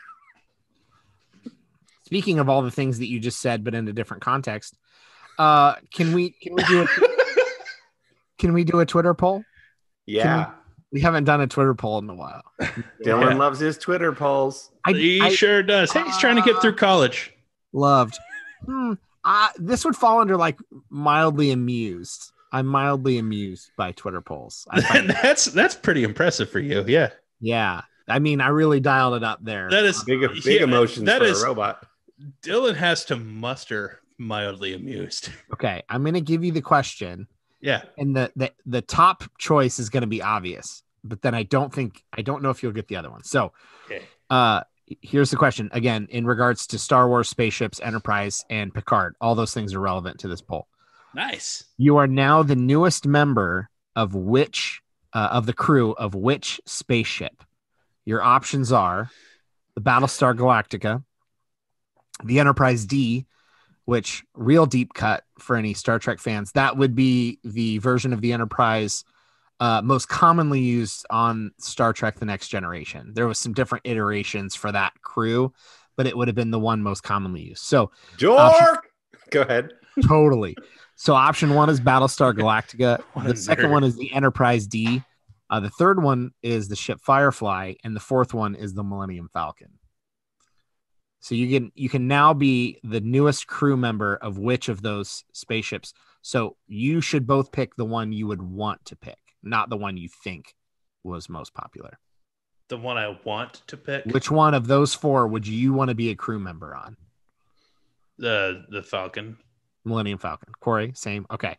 C: Speaking of all the things that you just said, but in a different context, can we do a Twitter poll?
A: Yeah.
C: We haven't done a Twitter poll in a while.
A: Dylan loves his Twitter polls.
D: He sure does. Hey, he's trying to get through college.
C: Loved. This would fall under like mildly amused. I'm mildly amused by Twitter polls.
D: That's pretty impressive for you. Yeah.
C: Yeah. I mean, I really dialed it up there.
D: That is
A: Big emotions for a robot.
D: Dylan has to muster mildly amused.
C: Okay. I'm going to give you the question.
D: Yeah.
C: And the top choice is going to be obvious, but then I don't know if you'll get the other one. So,
D: okay.
C: Here's the question again, in regards to Star Wars, spaceships, Enterprise, and Picard. All those things are relevant to this poll.
D: Nice.
C: You are now the newest member of which of the crew of which spaceship? Your options are the Battlestar Galactica, the Enterprise D, which real deep cut for any Star Trek fans. That would be the version of the Enterprise most commonly used on Star Trek The Next Generation. There was some different iterations for that crew, but it would have been the one most commonly used. So
A: Go ahead.
C: Totally. So option 1 is Battlestar Galactica. The second one is the Enterprise D. The third one is the ship Firefly, and the fourth one is the Millennium Falcon. So you can now be the newest crew member of which of those spaceships. So you should both pick the one you would want to pick, not the one you think was most popular.
D: The one I want to pick.
C: Which one of those 4 would you want to be a crew member on?
D: The Falcon.
C: Millennium Falcon. Corey, same. Okay.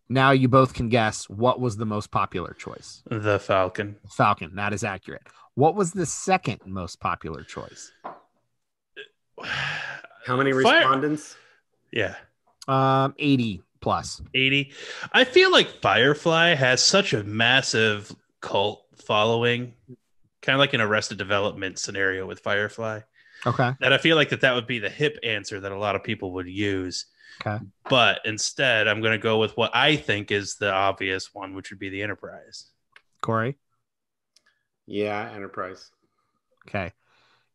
C: Now you both can guess what was the most popular choice.
D: The Falcon.
C: Falcon. That is accurate. What was the second most popular choice?
A: How many respondents?
D: Yeah.
C: 80 plus.
D: 80. I feel like Firefly has such a massive cult following, kind of like an Arrested Development scenario with Firefly.
C: Okay.
D: That I feel like that would be the hip answer that a lot of people would use.
C: Okay.
D: But instead, I'm going to go with what I think is the obvious one, which would be the Enterprise.
C: Corey?
A: Yeah, Enterprise.
C: Okay.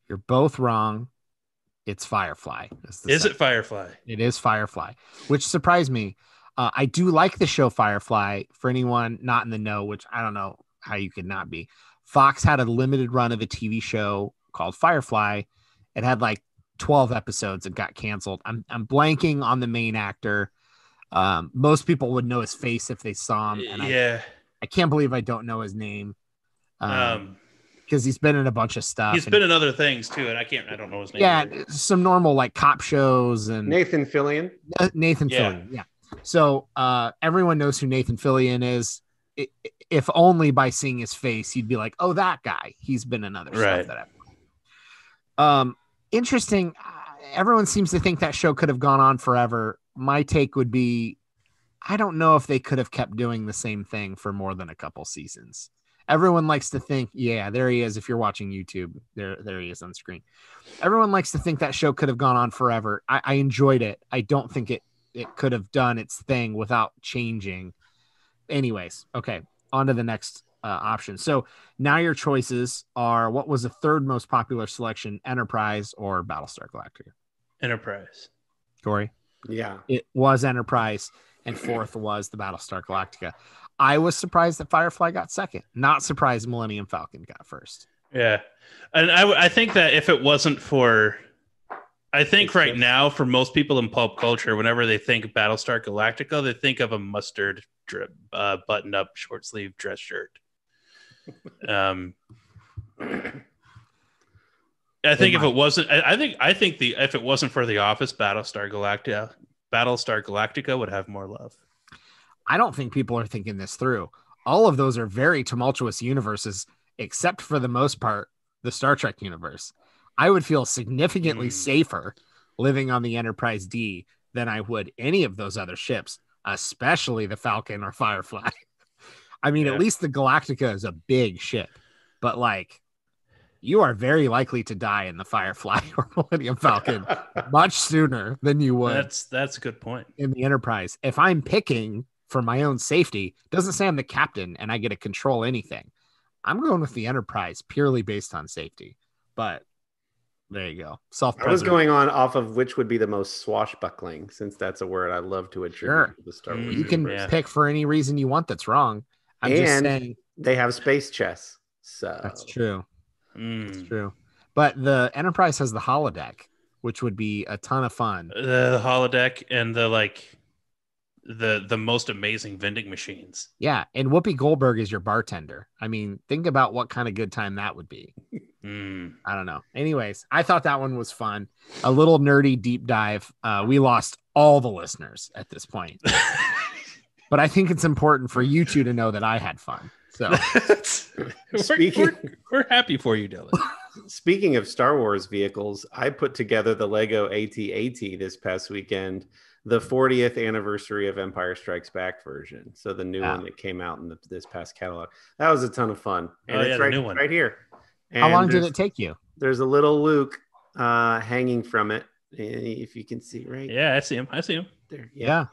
C: You're both wrong. It's Firefly.
D: Is it Firefly?
C: It is Firefly, which surprised me. I do like the show Firefly. For anyone not in the know, which I don't know how you could not be. Fox had a limited run of a TV show called Firefly. It had like 12 episodes and got canceled. I'm blanking on the main actor. Most people would know his face if they saw him. And I can't believe I don't know his name. Because he's been in a bunch of stuff.
D: He's been in other things too, and I don't know his name.
C: Yeah,
D: either.
C: some normal like cop shows and
A: Nathan Fillion.
C: Fillion, yeah. So everyone knows who Nathan Fillion is. If only by seeing his face, you'd be like, "Oh, that guy." He's been in other stuff that I've. Interesting. Everyone seems to think that show could have gone on forever. My take would be, I don't know if they could have kept doing the same thing for more than a couple seasons. Everyone likes to think, yeah, there he is. If you're watching YouTube, there he is on screen. Everyone likes to think that show could have gone on forever. I enjoyed it. I don't think it could have done its thing without changing. Anyways, okay, on to the next option. So now your choices are, what was the third most popular selection, Enterprise or Battlestar Galactica?
D: Enterprise.
C: Corey?
A: Yeah.
C: It was Enterprise, and fourth was the Battlestar Galactica. I was surprised that Firefly got second. Not surprised Millennium Falcon got first.
D: Yeah. And I think that if it wasn't for... I think right now, for most people in pulp culture, whenever they think Battlestar Galactica, they think of a mustard button-up short-sleeve dress shirt. I think if it wasn't... I think if it wasn't for The Office, Battlestar Galactica would have more love.
C: I don't think people are thinking this through. All of those are very tumultuous universes, except for the most part, the Star Trek universe. I would feel significantly safer living on the Enterprise D than I would any of those other ships, especially the Falcon or Firefly. I mean, at least the Galactica is a big ship, but like, you are very likely to die in the Firefly or Millennium Falcon much sooner than you would.
D: That's a good point.
C: In the Enterprise. If I'm picking for my own safety, doesn't say I'm the captain and I get to control anything. I'm going with the Enterprise purely based on safety. But there you go.
A: I was going on off of which would be the most swashbuckling, since that's a word I love to attribute to the Star Wars.
C: You can pick for any reason you want that's wrong. I'm just saying
A: They have space chess. So
C: That's true.
D: Mm.
C: That's true. But the Enterprise has the holodeck, which would be a ton of fun.
D: The holodeck and the most amazing vending machines.
C: Yeah, and Whoopi Goldberg is your bartender. I mean, think about what kind of good time that would be.
D: Mm.
C: I don't know. Anyways, I thought that one was fun. A little nerdy deep dive. We lost all the listeners at this point. But I think it's important for you two to know that I had fun. So
D: we're happy for you, Dylan.
A: Speaking of Star Wars vehicles, I put together the Lego AT-AT this past weekend, the 40th anniversary of Empire Strikes Back version. So the new one that came out in this past catalog. That was a ton of fun. And it's
D: the new one.
A: right here. And
C: how long did it take you?
A: There's a little Luke hanging from it, if you can see, right?
D: Yeah, I see him.
A: There.
C: Yeah.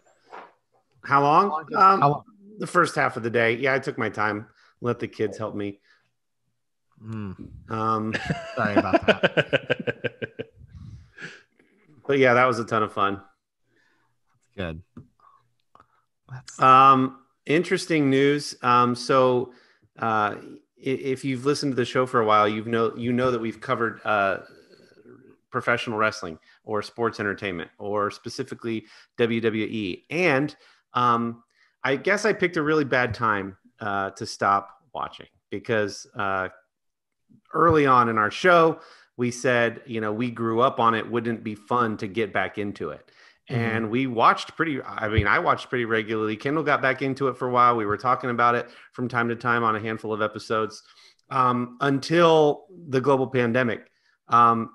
A: How long?
C: How long?
A: The first half of the day. Yeah, I took my time. Let the kids help me.
C: Sorry about that.
A: But yeah, that was a ton of fun.
C: Good.
A: Interesting news. So if you've listened to the show for a while, you know that we've covered professional wrestling or sports entertainment, or specifically WWE. And I guess I picked a really bad time to stop watching, because early on in our show, we said, we grew up on it. Wouldn't it be fun to get back into it? And we watched I watched pretty regularly. Kendall got back into it for a while. We were talking about it from time to time on a handful of episodes until the global pandemic.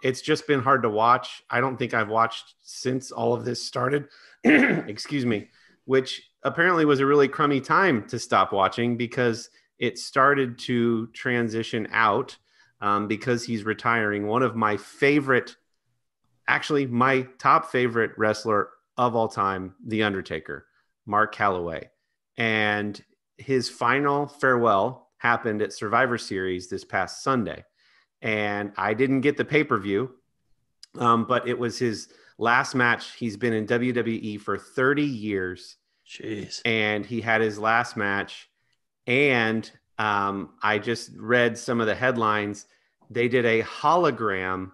A: It's just been hard to watch. I don't think I've watched since all of this started, excuse me, which apparently was a really crummy time to stop watching, because it started to transition out because he's retiring. One of my favorite, actually my top favorite wrestler of all time, The Undertaker, Mark Calloway. And his final farewell happened at Survivor Series this past Sunday. And I didn't get the pay-per-view, but it was his last match. He's been in WWE for 30 years.
D: Jeez.
A: And he had his last match. And I just read some of the headlines. They did a hologram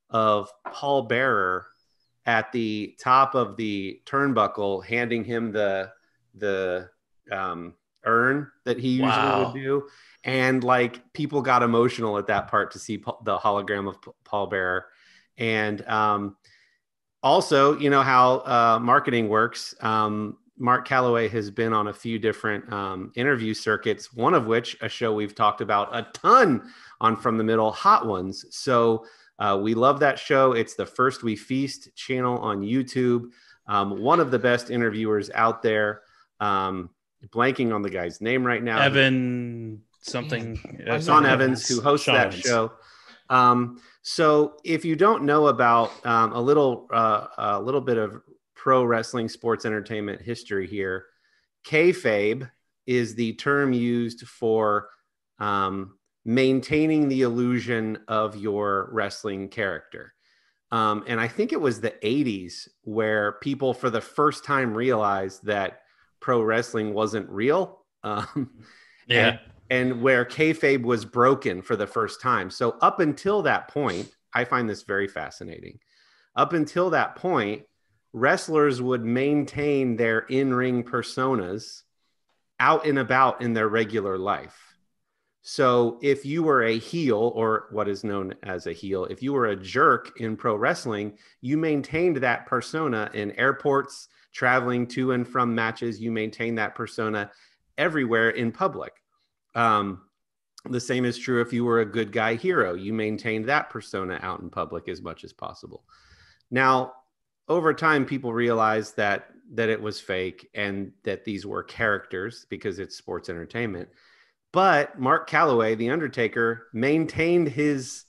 A: of Paul Bearer at the top of the turnbuckle, handing him the urn that he usually would do. And like, people got emotional at that part to see the hologram of Paul Bearer. And also, you know how marketing works. Mark Calloway has been on a few different interview circuits, one of which a show we've talked about a ton on From the Middle, Hot Ones. So we love that show. It's the First We Feast channel on YouTube. One of the best interviewers out there. Blanking on the guy's name right now.
D: Evan something.
A: Sean Evans, who hosts that show. So if you don't know about a little bit of pro wrestling sports entertainment history here, kayfabe is the term used for maintaining the illusion of your wrestling character. And I think it was the 80s where people for the first time realized that pro wrestling wasn't real. And where kayfabe was broken for the first time. So up until that point, I find this very fascinating. Up until that point, wrestlers would maintain their in-ring personas out and about in their regular life. So if you were a heel, or what is known as a heel, if you were a jerk in pro wrestling, you maintained that persona in airports, traveling to and from matches. You maintain that persona everywhere in public. The same is true if you were a good guy hero. You maintained that persona out in public as much as possible. Now, over time, people realized that it was fake and that these were characters because it's sports entertainment. But Mark Calloway, The Undertaker, maintained his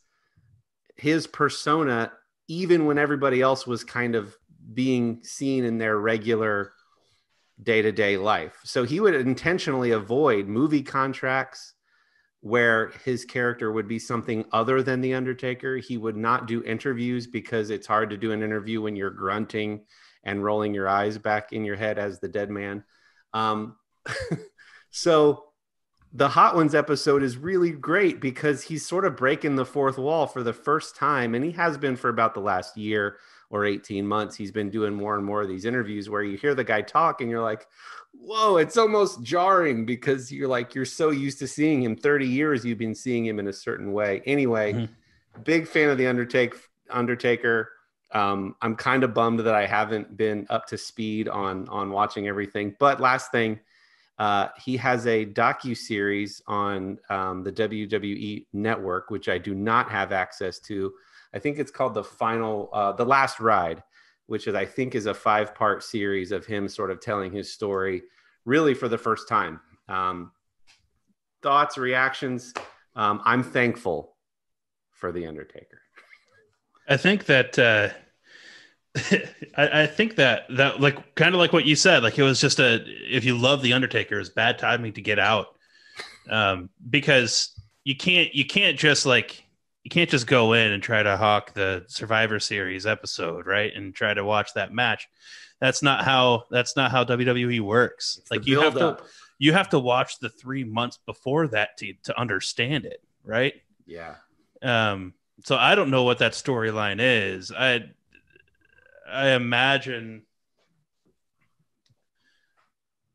A: persona even when everybody else was kind of being seen in their regular day-to-day life. So he would intentionally avoid movie contracts where his character would be something other than The Undertaker. He would not do interviews because it's hard to do an interview when you're grunting and rolling your eyes back in your head as the dead man. So the Hot Ones episode is really great because he's sort of breaking the fourth wall for the first time. And he has been for about the last year or 18 months. He's been doing more and more of these interviews where you hear the guy talk and you're like, whoa, it's almost jarring because you're so used to seeing him. 30 years you've been seeing him in a certain way. Anyway, big fan of the Undertaker. I'm kind of bummed that I haven't been up to speed on watching everything. But last thing, he has a docu-series on the WWE Network, which I do not have access to. I think it's called The Last Ride, which I think is a 5-part series of him sort of telling his story really for the first time. Thoughts, reactions. I'm thankful for The Undertaker.
D: I think that I think that like kind of like what you said, like it was just if you love The Undertaker, it's bad timing to get out, because you can't just go in and try to hawk the Survivor Series episode, right, and try to watch that match. That's not how WWE works.
A: It's
D: like you have to watch the 3 months before that to understand it, right?
A: Yeah.
D: So I don't know what that storyline is. I imagine,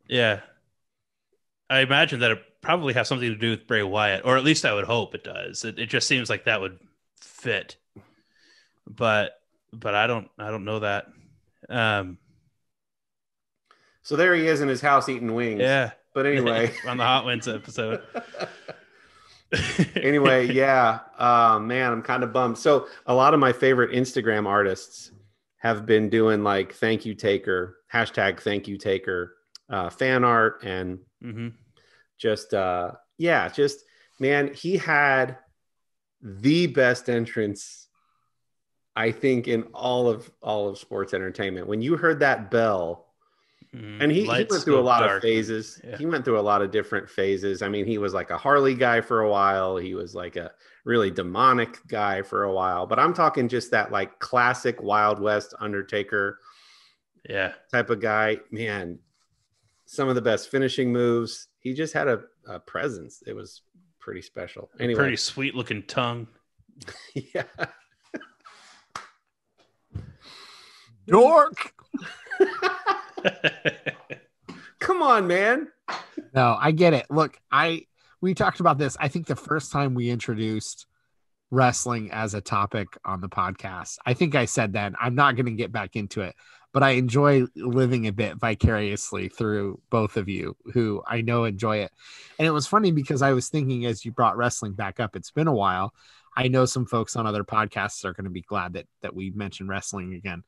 D: I imagine that it probably has something to do with Bray Wyatt, or at least I would hope it does. It just seems like that would fit, but I don't know that.
A: So there he is in his house eating wings.
D: Yeah.
A: But anyway,
D: on the Hot Wings episode.
A: Anyway, yeah. Man, I'm kind of bummed. So a lot of my favorite Instagram artists have been doing like thank you taker, hashtag thank you taker, fan art, and just man, he had the best entrance, I think, in all of sports entertainment. When you heard that bell, and he went through a lot of phases. Yeah. He went through a lot of different phases. I mean, he was like a Harley guy for a while. He was like a really demonic guy for a while. But I'm talking just that like classic Wild West Undertaker type of guy. Man, some of the best finishing moves. He just had a presence. It was pretty special. Anyway.
D: Pretty sweet looking tongue.
A: Yeah.
C: Dork.
A: Come on, man.
C: No, I get it. Look, we talked about this. I think the first time we introduced wrestling as a topic on the podcast, I think I said that I'm not going to get back into it, but I enjoy living a bit vicariously through both of you who I know enjoy it. And it was funny because I was thinking as you brought wrestling back up, it's been a while. I know some folks on other podcasts are going to be glad that we mentioned wrestling again.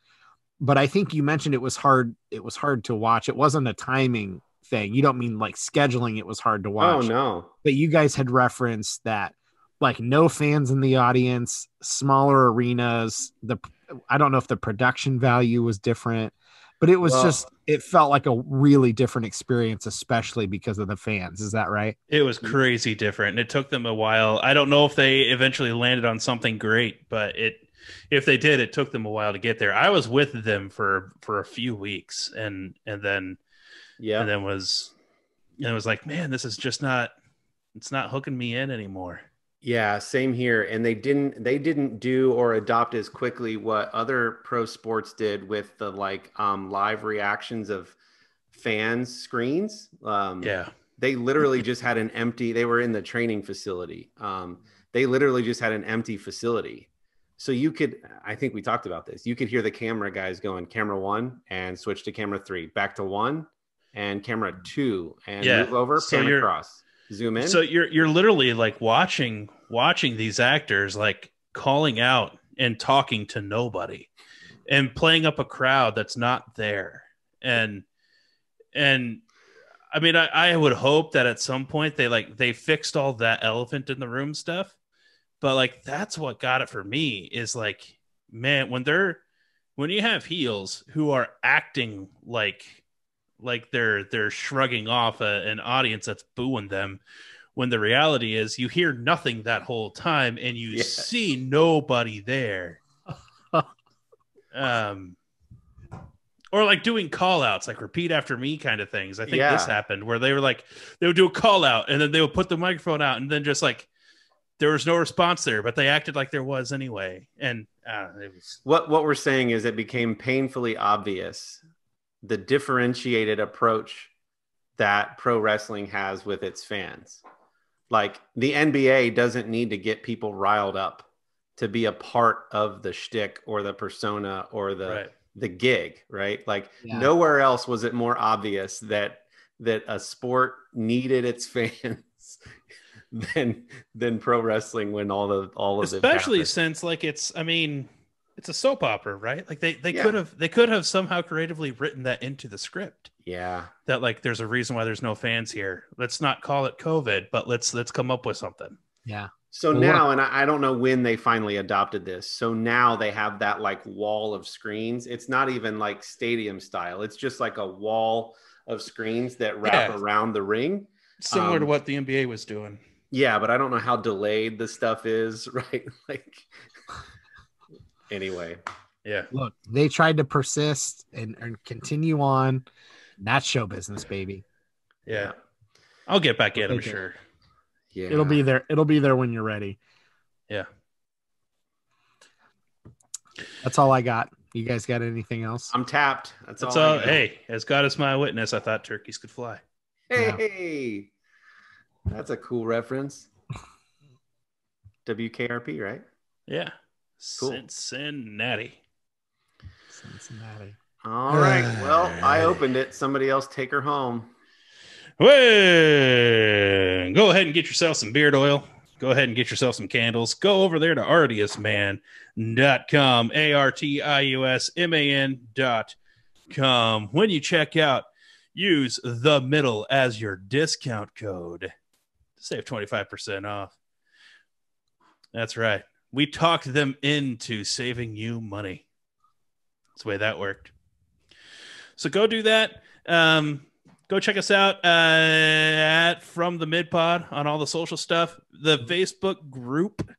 C: But I think you mentioned it was hard. It was hard to watch. It wasn't a timing thing. You don't mean like scheduling. It was hard to watch.
A: Oh no.
C: But you guys had referenced that like no fans in the audience, smaller arenas. I don't know if the production value was different, but it was it felt like a really different experience, especially because of the fans. Is that right?
D: It was crazy different. And it took them a while. I don't know if they eventually landed on something great, but if they did, it took them a while to get there. I was with them for a few weeks and then was like, man, this is just it's not hooking me in anymore.
A: Yeah, same here. And they didn't do or adopt as quickly what other pro sports did with the live reactions of fans screens. They literally just had they were in the training facility. They literally just had an empty facility. So I think we talked about this. You could hear the camera guys going camera 1 and switch to camera 3, back to 1 and camera 2 and move over, pan across, zoom in.
D: So you're literally like watching these actors like calling out and talking to nobody and playing up a crowd that's not there. And I mean, I would hope that at some point they fixed all that elephant in the room stuff. But like, that's what got it for me is like, man, when you have heels who are acting like they're shrugging off an audience that's booing them, when the reality is you hear nothing that whole time and you see nobody there. Or like doing call outs, like repeat after me kind of things. I think
A: Yeah.
D: this happened where they were like, they would do a call out and then they would put the microphone out and then just like, there was no response there, but they acted like there was anyway. And it was
A: What we're saying is it became painfully obvious the differentiated approach that pro wrestling has with its fans. Like the NBA doesn't need to get people riled up to be a part of the shtick or the persona or the gig, right? Like nowhere else was it more obvious that a sport needed its fans than pro wrestling when all of
D: especially since like it's a soap opera, right? Like they could have somehow creatively written that into the script.
A: Yeah.
D: That like there's a reason why there's no fans here. Let's not call it COVID, but let's come up with something.
C: Yeah.
A: So now, and I don't know when they finally adopted this. So now they have that like wall of screens. It's not even like stadium style. It's just like a wall of screens that wrap around the ring.
D: Similar to what the NBA was doing.
A: Yeah, but I don't know how delayed the stuff is, right? Like, anyway.
D: Yeah.
C: Look, they tried to persist and continue on. That's show business, baby.
D: Yeah. I'll get back in, I'm sure.
C: Yeah. It'll be there. It'll be there when you're ready.
D: Yeah.
C: That's all I got. You guys got anything else?
A: I'm tapped. That's all.
D: Hey, as God is my witness, I thought turkeys could fly.
A: Hey. That's a cool reference. WKRP, right?
D: Yeah.
A: Cool.
D: Cincinnati.
A: All right. Well, I opened it. Somebody else take her home.
D: Well, go ahead and get yourself some beard oil. Go ahead and get yourself some candles. Go over there to artiusman.com, artiusman.com. When you check out, use the middle as your discount code to save 25% off. That's right. We talked them into saving you money. That's the way that worked. So go do that. Go check us out at From the Mid Pod on all the social stuff. The Facebook group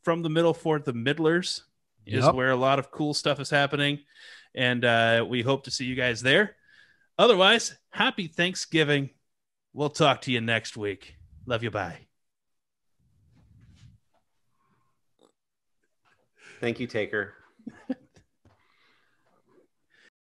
D: From the Middle for the Middlers is where a lot of cool stuff is happening. And we hope to see you guys there. Otherwise, happy Thanksgiving. We'll talk to you next week. Love you. Bye.
A: Thank you, Taker.